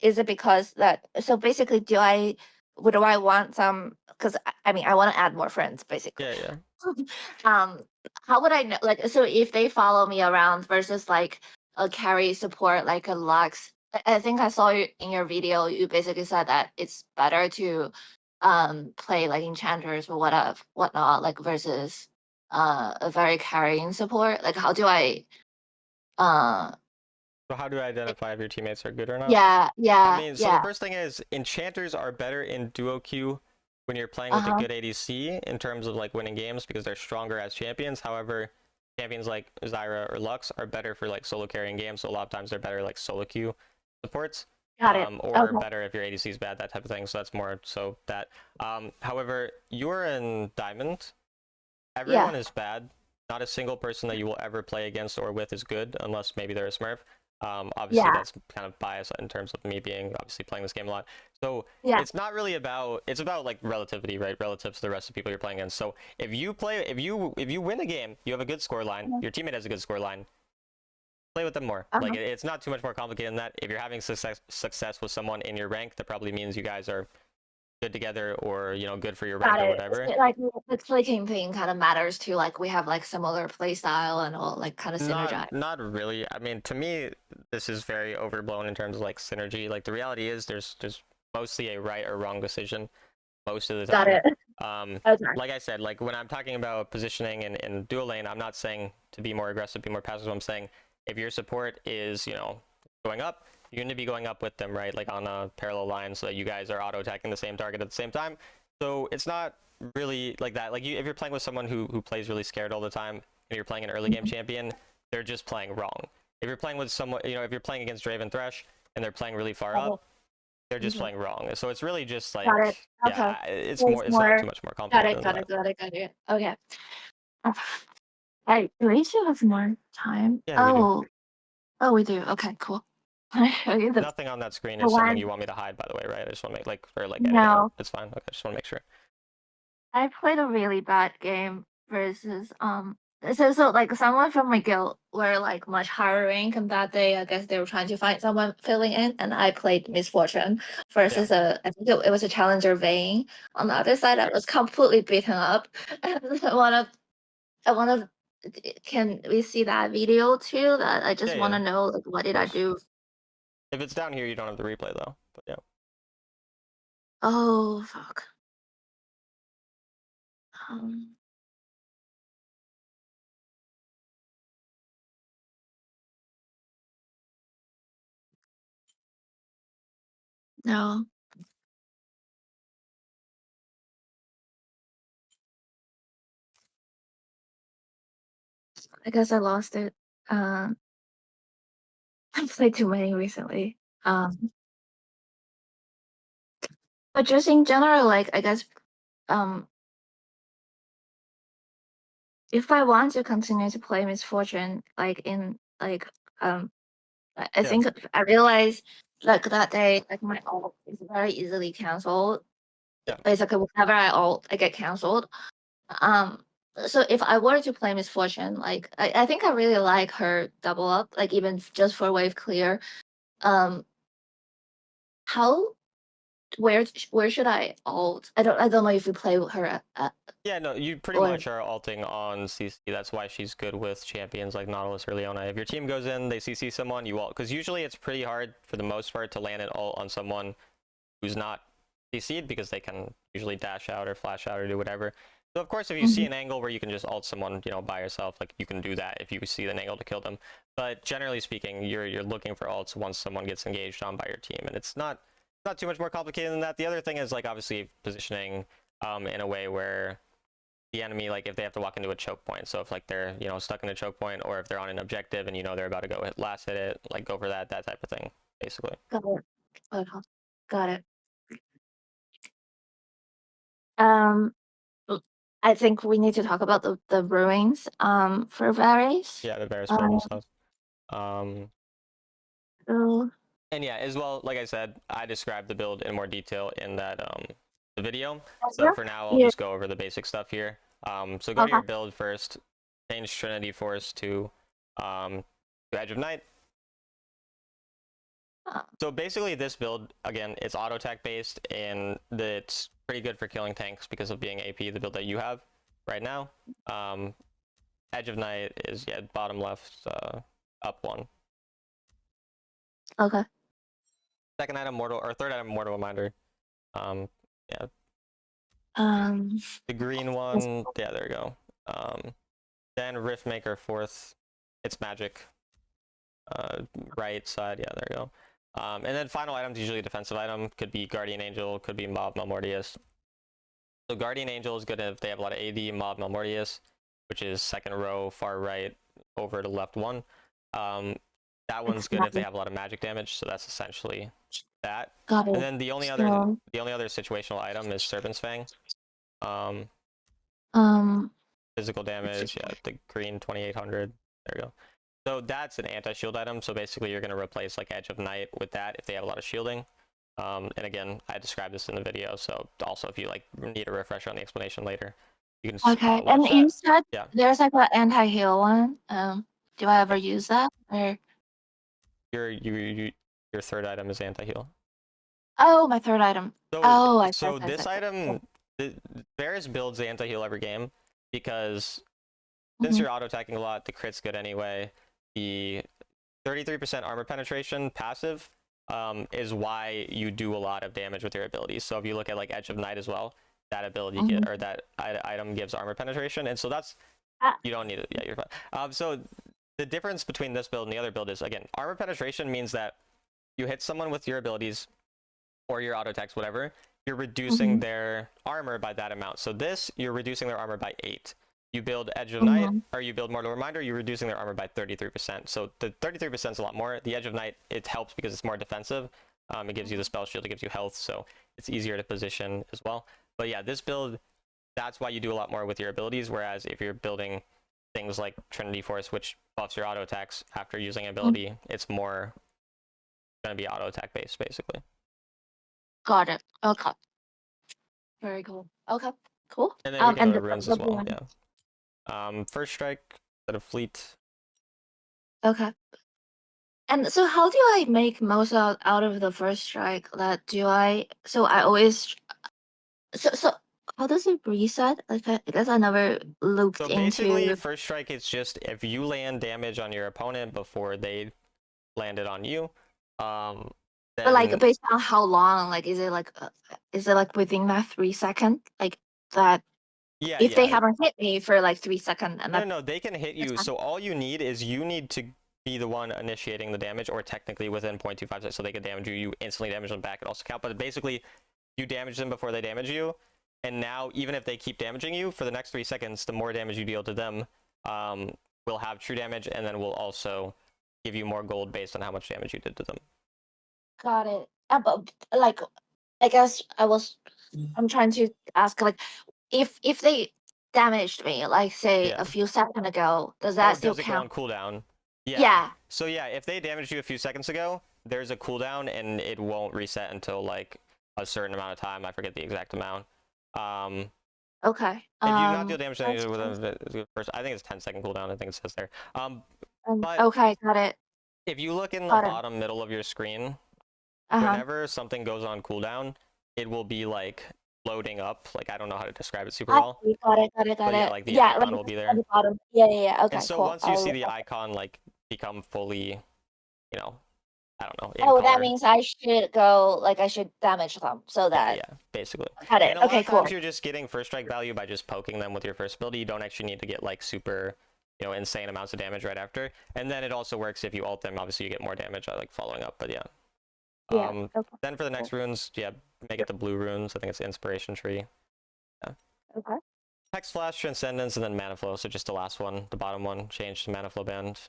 is it because that? So basically, do I want some? Because I mean, I want to add more friends, basically. Yeah, yeah. um, how would I know? Like, so if they follow me around versus like a carry support, like a Lux. I think I saw you in your video. You basically said that it's better to play like enchanters or whatnot like versus a very carrying support. Like how do I uh So how do I it- identify if your teammates are good or not? yeah, I yeah, mean, so the yeah. first thing is enchanters are better in duo queue when you're playing with a Uh-huh. good ADC in terms of like winning games because they're stronger as champions. However, champions like Zyra or Lux are better for like solo carrying games, so a lot of times they're better like solo queue supports. Got it. Or Okay. better if your ADC is bad, that type of thing. So that's more so that. However, you're in Diamond. Yeah. Everyone is bad. Not a single person that you will ever play against or with is good, unless maybe they're a Smurf. Obviously, Yeah. that's kind of biased in terms of me being obviously playing this game a lot. So Yeah. it's not really about it's about like relativity, right? Relative to the rest of the people you're playing against. So if you win a game, you have a good score line. Your teammate has a good score line. Play with them more. Like Uh-huh. it's not too much more complicated than that. If you're having success with someone in your rank, that probably means you guys are good together or good for your rank Got or it. whatever. Like the clicking thing kind of matters too. Like we have like similar play style and all like kind of synergize. Not really. I mean, to me, this is very overblown in terms of like synergy. Like the reality is there's mostly a right or wrong decision most of the Got time. it. Okay. Like I said, like when I'm talking about positioning in dual lane, I'm not saying to be more aggressive, be more passive. I'm saying if your support is, going up, you're going to be going up with them, right? Like on a parallel line so that you guys are auto attacking the same target at the same time. So it's not really like that. Like if you're playing with someone who plays really scared all the time and you're playing an early game Mhm. champion, they're just playing wrong. If you're playing with someone, if you're playing against Draven Thresh and they're playing really far Got it. up, they're just Mhm. playing wrong. So it's really just Got it. like, Okay. yeah, it's So more, it's it's not too more. much more Got complicated it. than Got that. it. Got it. Got it. Okay. I do we still have more time? Yeah, we do. Oh, we do. Okay, cool. Can I show you Nothing on that screen the is something one? you want me to hide, by the way, right? I just want to make like, or like edit out. No, It's fine. Okay, just want to make sure. I played a really bad game versus so like someone from my guild were like much higher rank, and that day I guess they were trying to find someone filling in, and I played Misfortune Yeah. versus I think it was a challenger Vayne. On the other side, I was completely beaten up. And one of can we see that video too? That I Yeah, just want yeah, to of know like what did I course. do? If it's down here, you don't have the replay though. But yeah. Oh fuck. Um, no, I guess I lost it. Um, I played too many recently. But just in general, like I guess, um, if I want to continue to play Misfortune, like in like, I Yeah. think I realized like that day, like my ult is very easily cancelled. Yeah. Basically, whenever I ult, I get cancelled. Um, so if I were to play Misfortune, like I think I really like her double up, like even just for wave clear. Um, how where should I ult? I don't know if you play with her Yeah, no, you pretty or much are alting on CC. That's why she's good with champions like Nautilus or Leona. If your team goes in, they CC someone, you ult. Because usually it's pretty hard for the most part to land an ult on someone who's not CC'd because they can usually dash out or flash out or do whatever. So of course, if you see Mhm. an angle where you can just ult someone, by yourself, like you can do that if you see an angle to kill them. But generally speaking, you're looking for ults once someone gets engaged on by your team, and it's not too much more complicated than that. The other thing is like obviously positioning in a way where the enemy, like if they have to walk into a choke point, so if like they're stuck in a choke point or if they're on an objective and they're about to go hit it, like go for that type of thing basically. Got it. Okay. Got it. Um, I think we need to talk about the ruins for Varys. Yeah, the Varus Um, building stuff. um So, And yeah, as well, like I said, I described the build in more detail in that the video. So yeah. for now, I'll Yeah. just go over the basic stuff here. So go to Okay. your build first, change Trinity Force to Edge of Night. Uh, So basically, this build again, it's auto attack based, and it's pretty good for killing tanks because of being AP, the build that you have right now. Edge of Night is bottom left, up one. okay. Second item, mortal, or third item, mortal reminder. Yeah, Um. the green Yes. one, yeah, there we go. Then Riftmaker fourth, it's magic. Right side, yeah, there we go. And then final items, usually a defensive item, could be Guardian Angel, could be Mob Malmortius. So Guardian Angel is good if they have a lot of AD, Mob Malmortius, which is second row, far right, over to left one. That one's good if they have a lot of magic damage, so that's essentially that. Got And it. then the only other So, situational item is Serpent's Fang. Um, um, Physical damage, yeah, the green 2800. There we go. So that's an anti-shield item. So basically, you're going to replace like Edge of Night with that if they have a lot of shielding. And again, I described this in the video. So also, if you like need a refresher on the explanation later, you can okay. watch And that. you said Yeah. there's like an anti-heal one. Do I ever use that? Or Your third item is anti-heal. oh, my third item. So Oh, I so see. this item, Varus builds the anti-heal every game because since Mhm. you're auto attacking a lot, the crit's good anyway. The 33% armor penetration passive is why you do a lot of damage with your abilities. So if you look at like Edge of Night as well, that ability Mhm. or that item gives armor penetration, and so that's Ah, you don't need it. Yeah, you're fine. So the difference between this build and the other build is again armor penetration means that you hit someone with your abilities or your auto attacks, whatever, you're reducing mhm. their armor by that amount. So this, you're reducing their armor by 8. You build Edge of Night, Mhm. or you build Mortal Reminder, you're reducing their armor by 33%. So the 33% is a lot more. The Edge of Night, it helps because it's more defensive. It gives you the spell shield, it gives you health, so it's easier to position as well. But yeah, this build, that's why you do a lot more with your abilities, whereas if you're building things like Trinity Force, which buffs your auto attacks after using an ability, it's more going to be auto attack based, basically. Got it. Okay. Very cool. Okay. Cool. And then we can go And to runes as well, one. yeah. First strike, instead of fleet. Okay. And so how do I make most out of the first strike? That do I so I always so how does it reset? Like I guess I never looked So basically, into first strike, it's just if you land damage on your opponent before they landed on you, but like then based on how long, like is it like within that 3 second? Like that yeah, if they yeah. haven't hit me for like 3 seconds and No, they can hit that's you. fine. So all you need is you need to be the one initiating the damage, or technically within 0.25 seconds, so they can damage you. You instantly damage them back. It also count, but basically, you damage them before they damage you, and now even if they keep damaging you for the next 3 seconds, the more damage you deal to them will have true damage, and then will also give you more gold based on how much damage you did to them. Got it. But like I guess I'm trying to ask like if they damaged me, like say Yeah. a few seconds ago, does Oh, that still does it go count? on cooldown? Yeah. Yeah. So yeah, if they damaged you a few seconds ago, there's a cooldown and it won't reset until like a certain amount of time. I forget the exact amount. Um, Okay. if you do not deal damage to That's any fine. within the first, I think it's 10-second cooldown. I think it says there. But Okay, got it. if you look in the Got it. bottom middle of your screen, Uh-huh. whenever something goes on cooldown, it will be like loading up. Like I don't know how to describe it super I well, see. Got it, got it, got but yeah, it. like the Yeah, like icon will be on there. the bottom. Yeah, yeah, yeah. And Okay, so cool. once you see the icon like become fully, you know, I don't know, in Oh, that color. means I should go like I should damage them so Yeah, that yeah, basically. got it. And a lot Okay, of times cool. you're just getting first strike value by just poking them with your first ability. You don't actually need to get like super, insane amounts of damage right after. And then it also works if you ult them. Obviously, you get more damage like following up. But yeah. Yeah. Okay. Then for the next Cool. runes, yeah, make it the blue runes. I think it's the inspiration tree. Yeah. Okay. Hex Flash, Transcendence, and then Mana Flow. So just the last one, the bottom one, change to Mana Flow Band.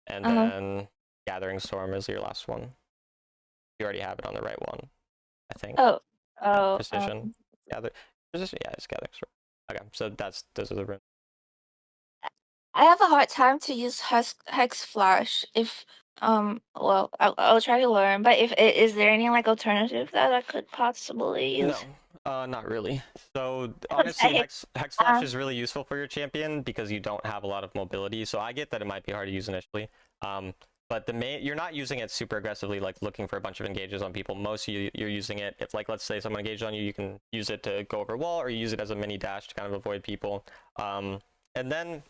And Uh-huh. then Gathering Storm is your last one. You already have it on the right one, I think. Oh. Yeah, Oh. Precision. Precision, yeah, it's Gathering Storm. Okay, so those are the runes. I have a hard time to use hex flash if Well, I'll try to learn. But if is there any like alternative that I could possibly use? No, not really. So honestly, Okay. Hex Flash Um. is really useful for your champion because you don't have a lot of mobility. So I get that it might be hard to use initially. But you're not using it super aggressively, like looking for a bunch of engages on people. Most of you're using it if, like, let's say someone engaged on you, you can use it to go over a wall, or you use it as a mini dash to kind of avoid people. And then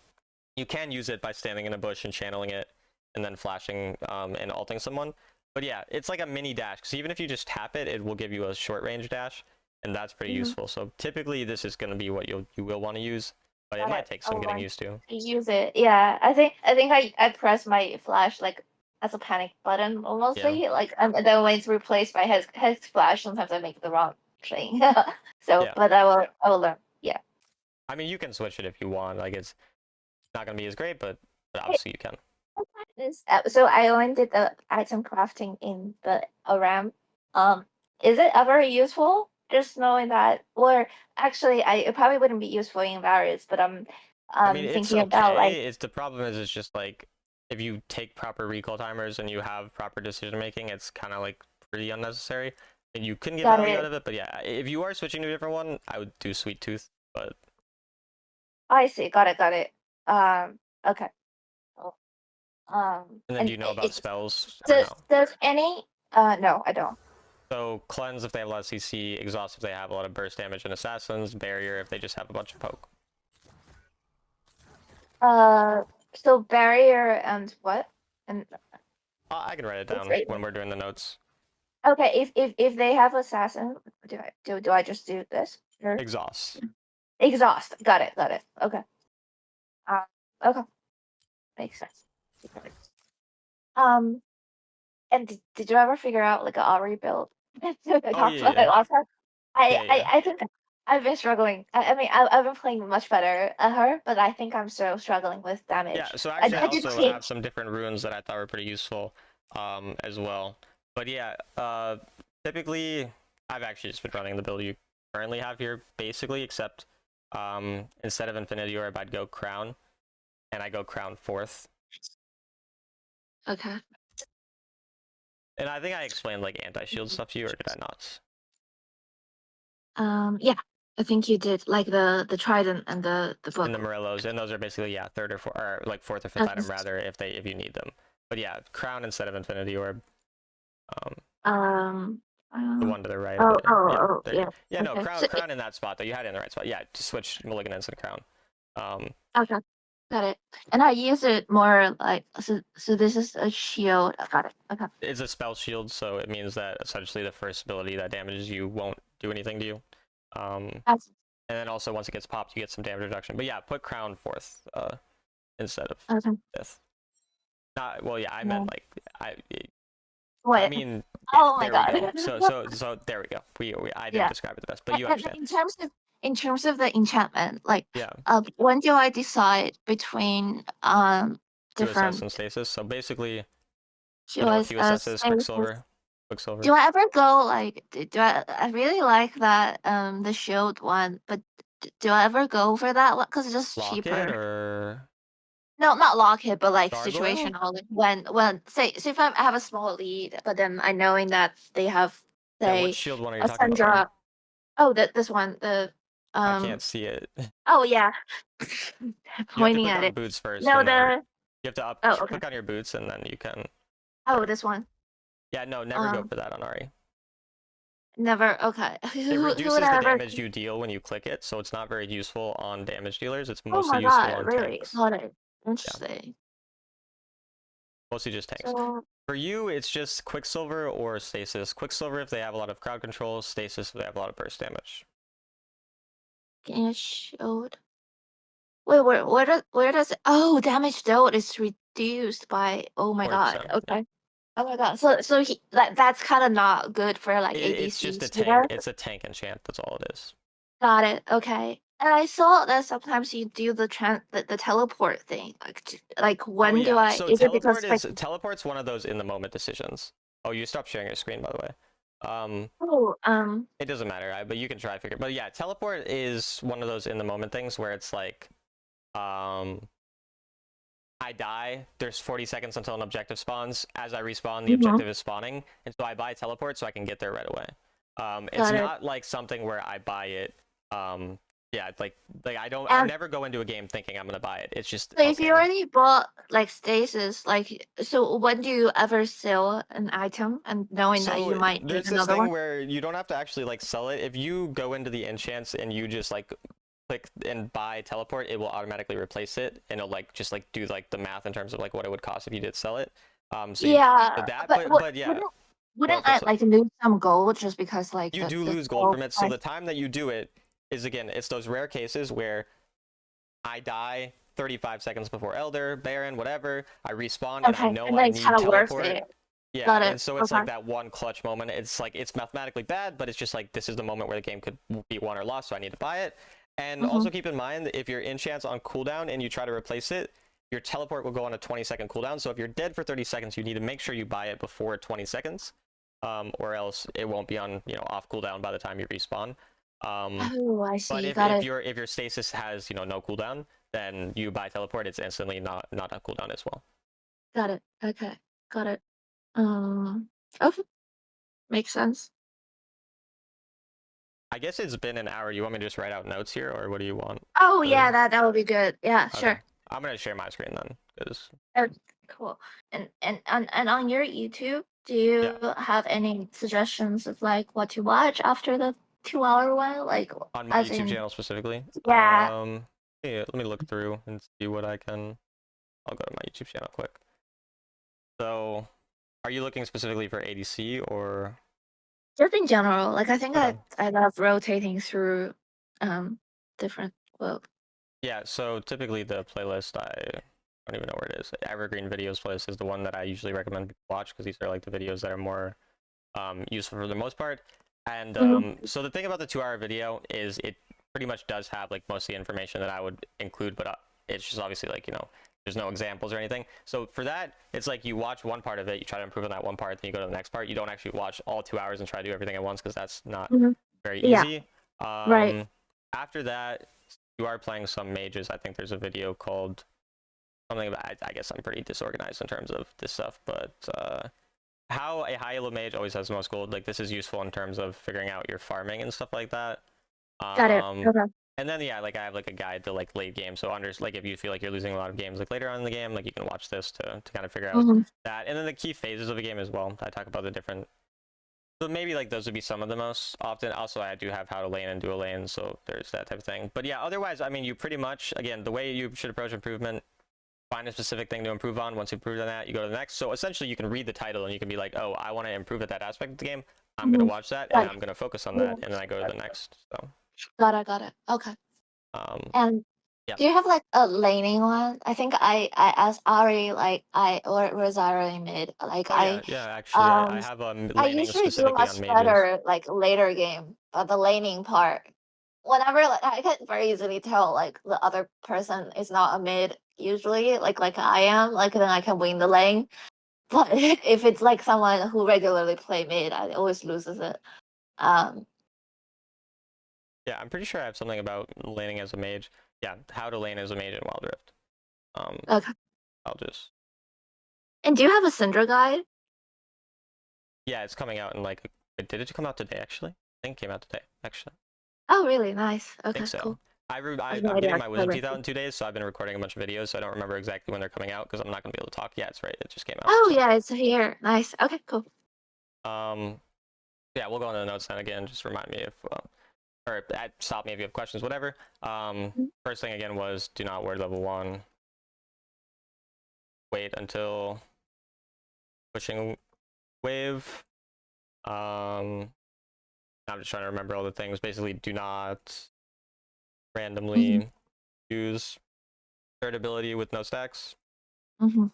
you can use it by standing in a bush and channeling it, and then flashing and ulting someone. But yeah, it's like a mini dash, because even if you just tap it, it will give you a short range dash, and that's pretty Mhm. useful. So typically this is going to be what you will want to use, but it Got might it. take some I'll getting learn used to. to use it. Yeah, I think I press my flash like as a panic button Yeah, almostly like and then when it's replaced by hex flash, sometimes I make the wrong thing. So, yeah. but I will learn. Yeah. I mean, you can switch it if you want. Like, it's not going to be as great, but Hey, obviously you can. so I only did the item crafting in the RAM. Um, is it ever useful? Just knowing that, or actually, it probably wouldn't be useful in Varus, but I mean, it's thinking about like okay. It's the problem is it's just like if you take proper recall timers and you have proper decision making, it's kind of like pretty unnecessary. And you couldn't get got value out it. of it, but yeah, if you are switching to a different one, I would do Sweet Tooth. But I see. Got it. Got it. Okay. Cool. and then do And you know about spells or does no? any? No, I don't. So cleanse if they have a lot of CC, exhaust if they have a lot of burst damage and assassins, barrier if they just have a bunch of poke. Uh, so barrier and what? And I can write it what's down it? when we're doing the notes. Okay, if they have assassin, do I just do this? Or Exhaust. exhaust. Got it. Got it. Okay. Uh, okay. Makes sense. Um, and did you ever figure out like a Ahri build? I Oh talked yeah, about it yeah, last time. yeah, yeah. I think I've been struggling. I mean, I've been playing much better at her, but I think I'm still struggling with Yeah, damage. so actually I I did also have change. some different runes that I thought were pretty useful as well. But yeah, typically I've actually just been running the build you currently have here basically, except instead of Infinity Orb I'd go Crown, and I go Crown 4th. Okay. And I think I explained like anti-shield stuff to you, or did I not? Yeah, I think you did like the trident and the And the book. Morellos, and those are basically, yeah, third or fourth, or like fourth or fifth Okay. item rather, if you need them. But yeah, Crown instead of Infinity Orb. Um, Um. the Uh, one to the right of oh, it. Yeah, there you go. yeah. Yeah, no, Okay. crown in that spot though. You had it in the right spot. Yeah, just switch malignance and crown. Um, Okay, got it. And I use it more like so. This is a shield. I got it. Okay. it's a spell shield, so it means that essentially the first ability that damages you won't do anything to you. That's And then also once it gets popped, you get some damage reduction. But yeah, put crown 4th instead of okay. 5th. Not well, yeah, I Yeah. meant like I I What? mean, yeah, Oh my there we god. go. So there we go. We I didn't Yeah. describe it the best, but you And understand. in terms of the enchantment, like Yeah, when do I decide between QSS different and stasis. So basically, you know what QoS QSS is? spaces? Quicksilver. Quicksilver. Do I ever go like do I really like that the shield one, but do I ever go for that one because it's just Locket cheaper? or No, not lock it, but like Gargoyle? situational. Like when say if I have a small lead, but then I knowing that they have Yeah, what say shield one are you a talking about though? Sandra. Oh, that this one the I can't um see it. oh yeah, You have to pointing click at on it. boots first, No, and then the you have to oh okay. click on your boots, and then you can. Oh There. this one. Yeah, no, never go Um, for that on Ari. never. Okay. It Who would reduces the I ever? damage you deal when you click it, so it's not very useful on damage dealers. It's Oh mostly my useful god, on really? tanks. Got it. Yeah, Interesting. mostly just tanks. So For you, it's just Quicksilver or Stasis. Quicksilver if they have a lot of crowd control, Stasis if they have a lot of burst damage. can you show? Wait, where does it? Oh, damage dealt is reduced by. Oh my god. 40%. Yeah. Okay. Oh my god. That's kind of not good for like It's just a ADCs tank. either. It's a tank enchant. That's all it is. Got it. Okay. And I saw that sometimes you do the teleport thing. Like Oh when do yeah. I? So Is it because like teleport's one of those in the moment decisions. Oh, you stopped sharing your screen by the way. oh It doesn't matter, but you can try to figure. But yeah, teleport is one of those in the moment things where it's like, I I die, there's 40 seconds until an objective spawns. As I respawn, the Mhm. objective is spawning, and so I buy teleport so I can get there right away. It's Got it. not like something where I buy it. Yeah, like I And never go into a game thinking I'm gonna buy it. It's just so if you okay. already bought like stasis, like so when do you ever sell an item and knowing that you So might need there's this another thing one? where you don't have to actually like sell it. If you go into the enchants and you just like click and buy teleport, it will automatically replace it, and it'll like just like do like the math in terms of like what it would cost if you did sell it. So you Yeah, did that, but but yeah, wouldn't what's I up? like lose some gold just because like You do the lose gold gold from it. So price? the time that you do it is again, it's those rare cases where I die 35 seconds before Elder, Baron, whatever. I respawn and I Okay, know and I then it's kind need of worth teleport. it. Yeah, Got and it. so it's Okay. like that one clutch moment. It's like it's mathematically bad, but it's just like this is the moment where the game could be won or lost, so I need to buy it. And Mm-hmm. also keep in mind if your enchant's on cooldown and you try to replace it, your teleport will go on a 20-second cooldown. So if you're dead for 30 seconds, you need to make sure you buy it before 20 seconds, or else it won't be on off cooldown by the time you respawn. Oh, I But see. if Got if it. your stasis has no cooldown, then you buy teleport. It's instantly not on cooldown as well. Got it. Okay. Got it. Okay. Makes sense. I guess it's been an hour. You want me to just write out notes here, or what do you want? Oh yeah, that would be good. Yeah, Okay. sure. I'm gonna share my screen then, because Oh, cool. And on your YouTube, do you yeah, have any suggestions of like what to watch after the 2 hour one? Like on my as YouTube in channel specifically. yeah. Yeah, let me look through and see what I can. I'll go to my YouTube channel quick. So, are you looking specifically for ADC or? Just in general. Like I think Okay. I love rotating through different well Yeah. So typically the playlist I don't even know where it is. Evergreen Videos playlist is the one that I usually recommend people watch because these are like the videos that are more useful for the most part. And so the thing about the 2 hour video is it pretty much does have like most of the information that I would include, but it's just obviously like there's no examples or anything. So for that, it's like you watch one part of it, you try to improve on that one part, then you go to the next part. You don't actually watch all 2 hours and try to do everything at once because that's not Mhm. very Yeah, easy. right. After that, you are playing some mages. I think there's a video called something about. I guess I'm pretty disorganized in terms of this stuff, but how a high elo mage always has the most gold. Like this is useful in terms of figuring out your farming and stuff like that. Got it. Okay. And then yeah, like I have like a guide to like late game. So like if you feel like you're losing a lot of games like later on in the game, like you can watch this to kind of figure out Mm-hmm. that. And then the key phases of the game as well. I talk about the different. So maybe like those would be some of the most often. Also, I do have how to lane and do a lane, so there's that type of thing. But yeah, otherwise, I mean, you pretty much again the way you should approach improvement. Find a specific thing to improve on. Once you improve on that, you go to the next. So essentially, you can read the title and you can be like, "Oh, I want to improve at that aspect of the game. I'm Mm-hmm. gonna watch that and Got I'm it. gonna focus on that, and then I go to the next." So, Got it. Okay. um, And yeah, do you have like a laning one? I think I asked Ahri like I or was I already mid? Like oh yeah, yeah. Actually, I um have I laning usually do specifically on much mages. better like later game, but the laning part, whenever like I can very easily tell like the other person is not a mid usually like I am like then I can win the lane. But if it's like someone who regularly play mid, I always loses it. Um. Yeah, I'm pretty sure I have something about laning as a mage. Yeah, how to lane as a mage in Wild Rift. Okay. I'll just. And do you have a Syndra guide? Yeah, it's coming out in like. Did it come out today? Actually, I think it came out today. Actually, Oh, really? Nice. I Okay, think so. cool. I have no I'm idea getting my actually. wisdom teeth out in 2 days, so I've been recording a bunch of videos. So I don't remember exactly when they're coming out because I'm not gonna be able to talk. Yeah, it's right. It just came out. Oh So. yeah, it's here. Nice. Okay, cool. Yeah, we'll go on the notes then again. Just remind me if, or stop me if you have questions, whatever. First thing again was do not word level 1. Wait until pushing wave. I'm just trying to remember all the things. Basically, do not randomly use third ability with no stacks. Mm-hmm.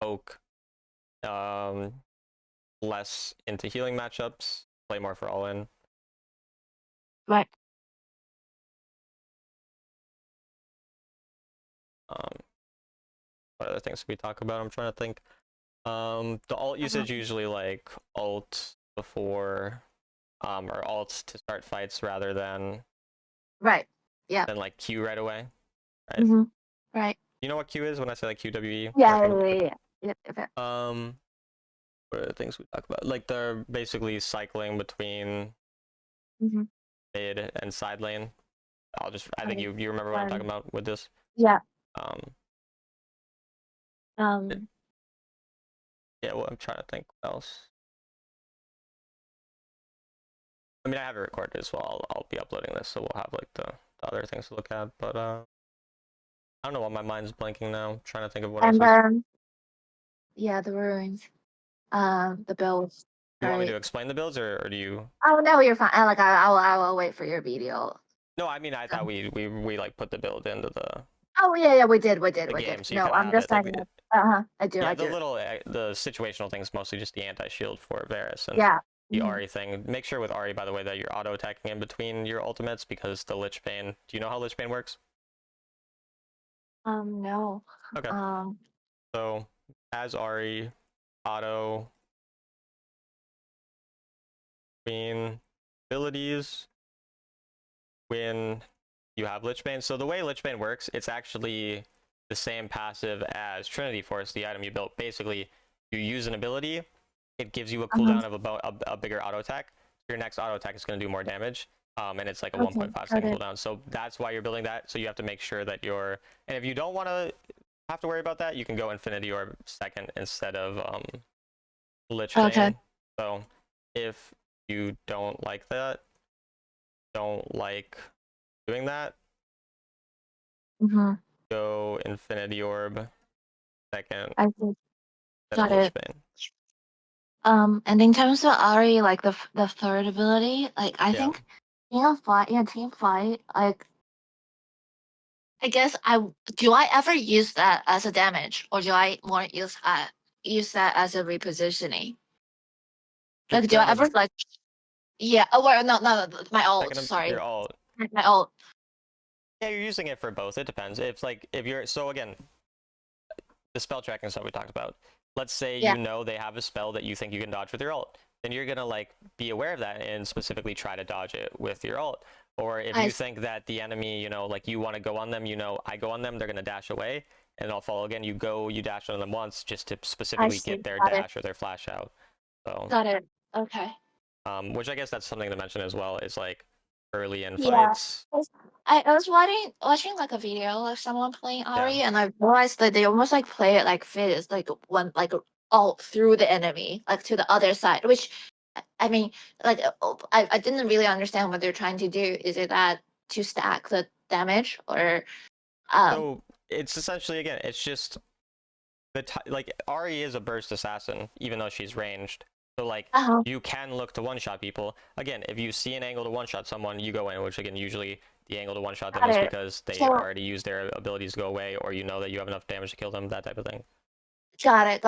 Oak. Less into healing matchups. Play more for all in. Right. What other things we talk about? I'm trying to think. The alt usage usually like alt before, or alt to start fights rather than Right. Yeah. then like Q right away. Right? Mm-hmm. Right. You know what Q is when I say like QWE? Yeah. What are the things we talk about? Like they're basically cycling between Mm-hmm. mid and side lane. I think Okay. you remember what I'm talking about with this. Yeah. Um, Um. yeah, well, I'm trying to think what else. I mean, I have it recorded as well. I'll be uploading this, so we'll have like the other things to look at. But I don't know why my mind's blanking now. I'm trying to think of what else. And then yeah, the ruins. The builds. You want me to Right. explain the builds, or do you? Oh no, you're fine. I will wait for your video. No, I mean, I thought we like put the build into Oh yeah, we did. the game, so you No, kind of I'm have just it. Like, saying. Uh-huh. I do. yeah, the situational thing is mostly just the anti-shield for Varus and Yeah. the Mhm. Ahri thing. Make sure with Ahri, by the way, that you're auto-attacking in between your ultimates because the Lich Bane. Do you know how Lich Bane works? No. Okay. Um. So as Ahri, auto queen abilities when you have Lich Bane. So the way Lich Bane works, it's actually the same passive as Trinity Force, the item you built. Basically, you use an ability, it gives you a Uh-huh. cooldown of about a bigger auto attack. Your next auto attack is going to do more damage, and it's like a Okay. 1.5 Got second it. cooldown. So that's why you're building that. So you have to make sure that you're. And if you don't want to have to worry about that, you can go Infinity Orb second instead of Lich Okay. Bane. So if you don't like that, don't like doing that, Mm-hmm. go Infinity Orb second I see. instead of Got Lich it. Bane. And in terms of Ari, like the third ability, like I Yeah. think team fight, like I guess do I ever use that as a damage, or do I more use that as a repositioning? You're Like, do I currently ever like yeah? Oh, well, no, my ult. second. Sorry, You're all. my ult. Yeah, you're using it for both. It depends. If you're so again, the spell tracking stuff we talked about. Let's say Yeah, you know they have a spell that you think you can dodge with your ult. Then you're gonna like be aware of that and specifically try to dodge it with your ult. Or if I you think that the enemy, like you want to go on them, I go on them, they're gonna dash away, and I'll follow again. You dash on them once just to I specifically see. get their Got it. dash or their flash out. So, Got it. Okay. which I guess that's something to mention as well. Is like early in Yeah. fights. I was watching like a video of someone playing Yeah. Ari, and I realized that they almost like play it like Fizz, like one like all through the enemy, like to the other side. Which, I mean, like I didn't really understand what they're trying to do. Is it that to stack the damage, or So it's essentially again, it's just like Ari is a burst assassin, even though she's ranged. So like uh-huh. you can look to one shot people. Again, if you see an angle to one shot someone, you go in, which again usually the angle to one shot them Got is it. because they So already use their abilities to go away, or you know that you have enough damage to kill them, that type of thing. got it.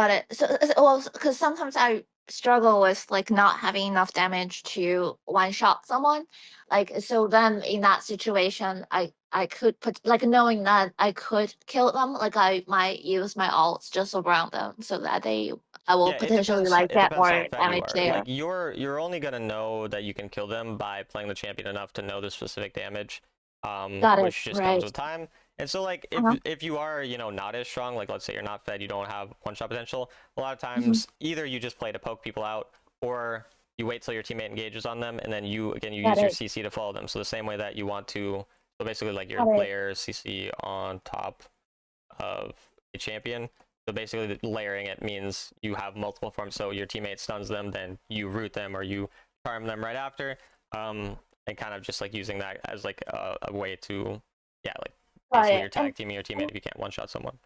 Well, because sometimes I struggle with like not having enough damage to one shot someone. Like so, then in that situation, I could put like knowing that I could kill them. Like I might use my ults just around them so that I will Yeah, potentially like it get depends how more fed you damage are. Like there. you're only gonna know that you can kill them by playing the champion enough to know the specific damage, Got it. which just comes Right. with time. And so like Uh-huh. if you are, not as strong, like let's say you're not fed, you don't have one shot potential, a lot of Mhm. times either you just play to poke people out, or you wait till your teammate engages on them, and then you Got use your it. CC to follow them. So the same way that you want to, so basically like your Got it. layer CC on top of a champion. So basically, layering it means you have multiple forms. So your teammate stuns them, then you root them or you charm them right after, and kind of just like using that as like a way to, yeah, like Got basically it. you're tag teaming your teammate if you can't one shot someone.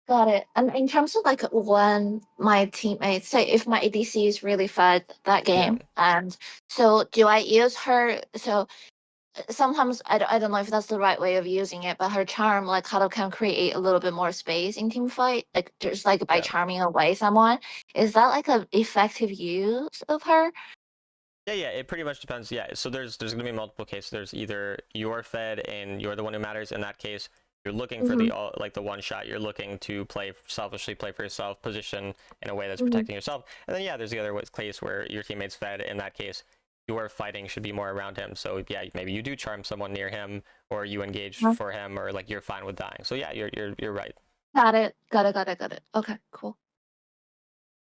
Got it. And in terms of like when my teammates say if my ADC is really fed that Yeah. game, and so do I use her? So sometimes I don't know if that's the right way of using it, but her charm like kind of can create a little bit more space in team fight, like just like by Yeah. charming away someone. Is that like an effective use of her? Yeah, it pretty much depends. Yeah, so there's gonna be multiple cases. There's either you're fed and you're the one who matters. In that case, you're looking for Mm-hmm. the like the one shot. You're looking to selfishly play for yourself, position in a way that's Mm-hmm. protecting yourself. And then yeah, there's the other case where your teammate's fed. In that case, your fighting should be more around him. So yeah, maybe you do charm someone near him, or you engage Uh-huh. for him, or like you're fine with dying. So yeah, you're right. Got it. Got it. Okay, cool.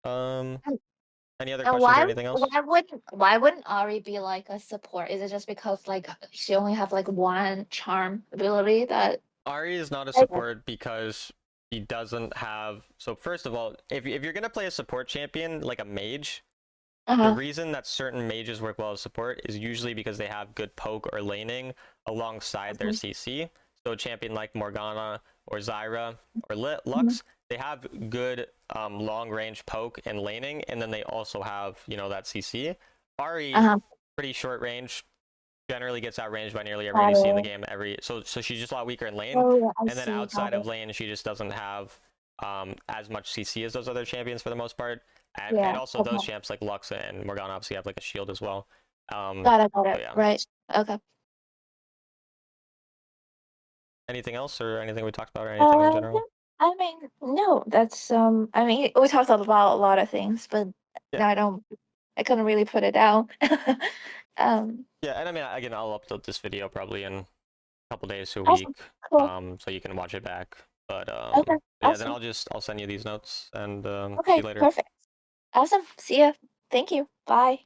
Um, And, any other and questions or anything else? why wouldn't Ahri be like a support? Is it just because like she only have like one charm ability that Ahri is not a Okay. support because he doesn't have. So first of all, if you're gonna play a support champion like a mage, the uh-huh. reason that certain mages work well as support is usually because they have good poke or laning alongside their CC. So a champion like Morgana or Zyra or Lux, they have good long range poke and laning, and then they also have that CC. Ahri, Uh-huh. pretty short range, generally gets outranged by nearly every Got ADC in the it. game. So she's just a lot weaker in lane, Oh, yeah, I and then see. outside Got of it. lane, she just doesn't have as much CC as those other champions for the most part. And Yeah. also those Okay. champs like Lux and Morgana obviously have like a shield as well. Got it. So yeah. Right. Okay. Anything else or anything we talked about or anything in general? I mean, no, that's I mean, we talked about a lot of things, but Yeah. I couldn't really put it down. Yeah, and I mean, again, I'll upload this video probably in a couple days to a Awesome. week, Cool. so you can watch it back. But Okay. yeah, then Awesome. I'll send you these notes and see Okay. you later. Perfect. Awesome. See ya. Thank you. Bye.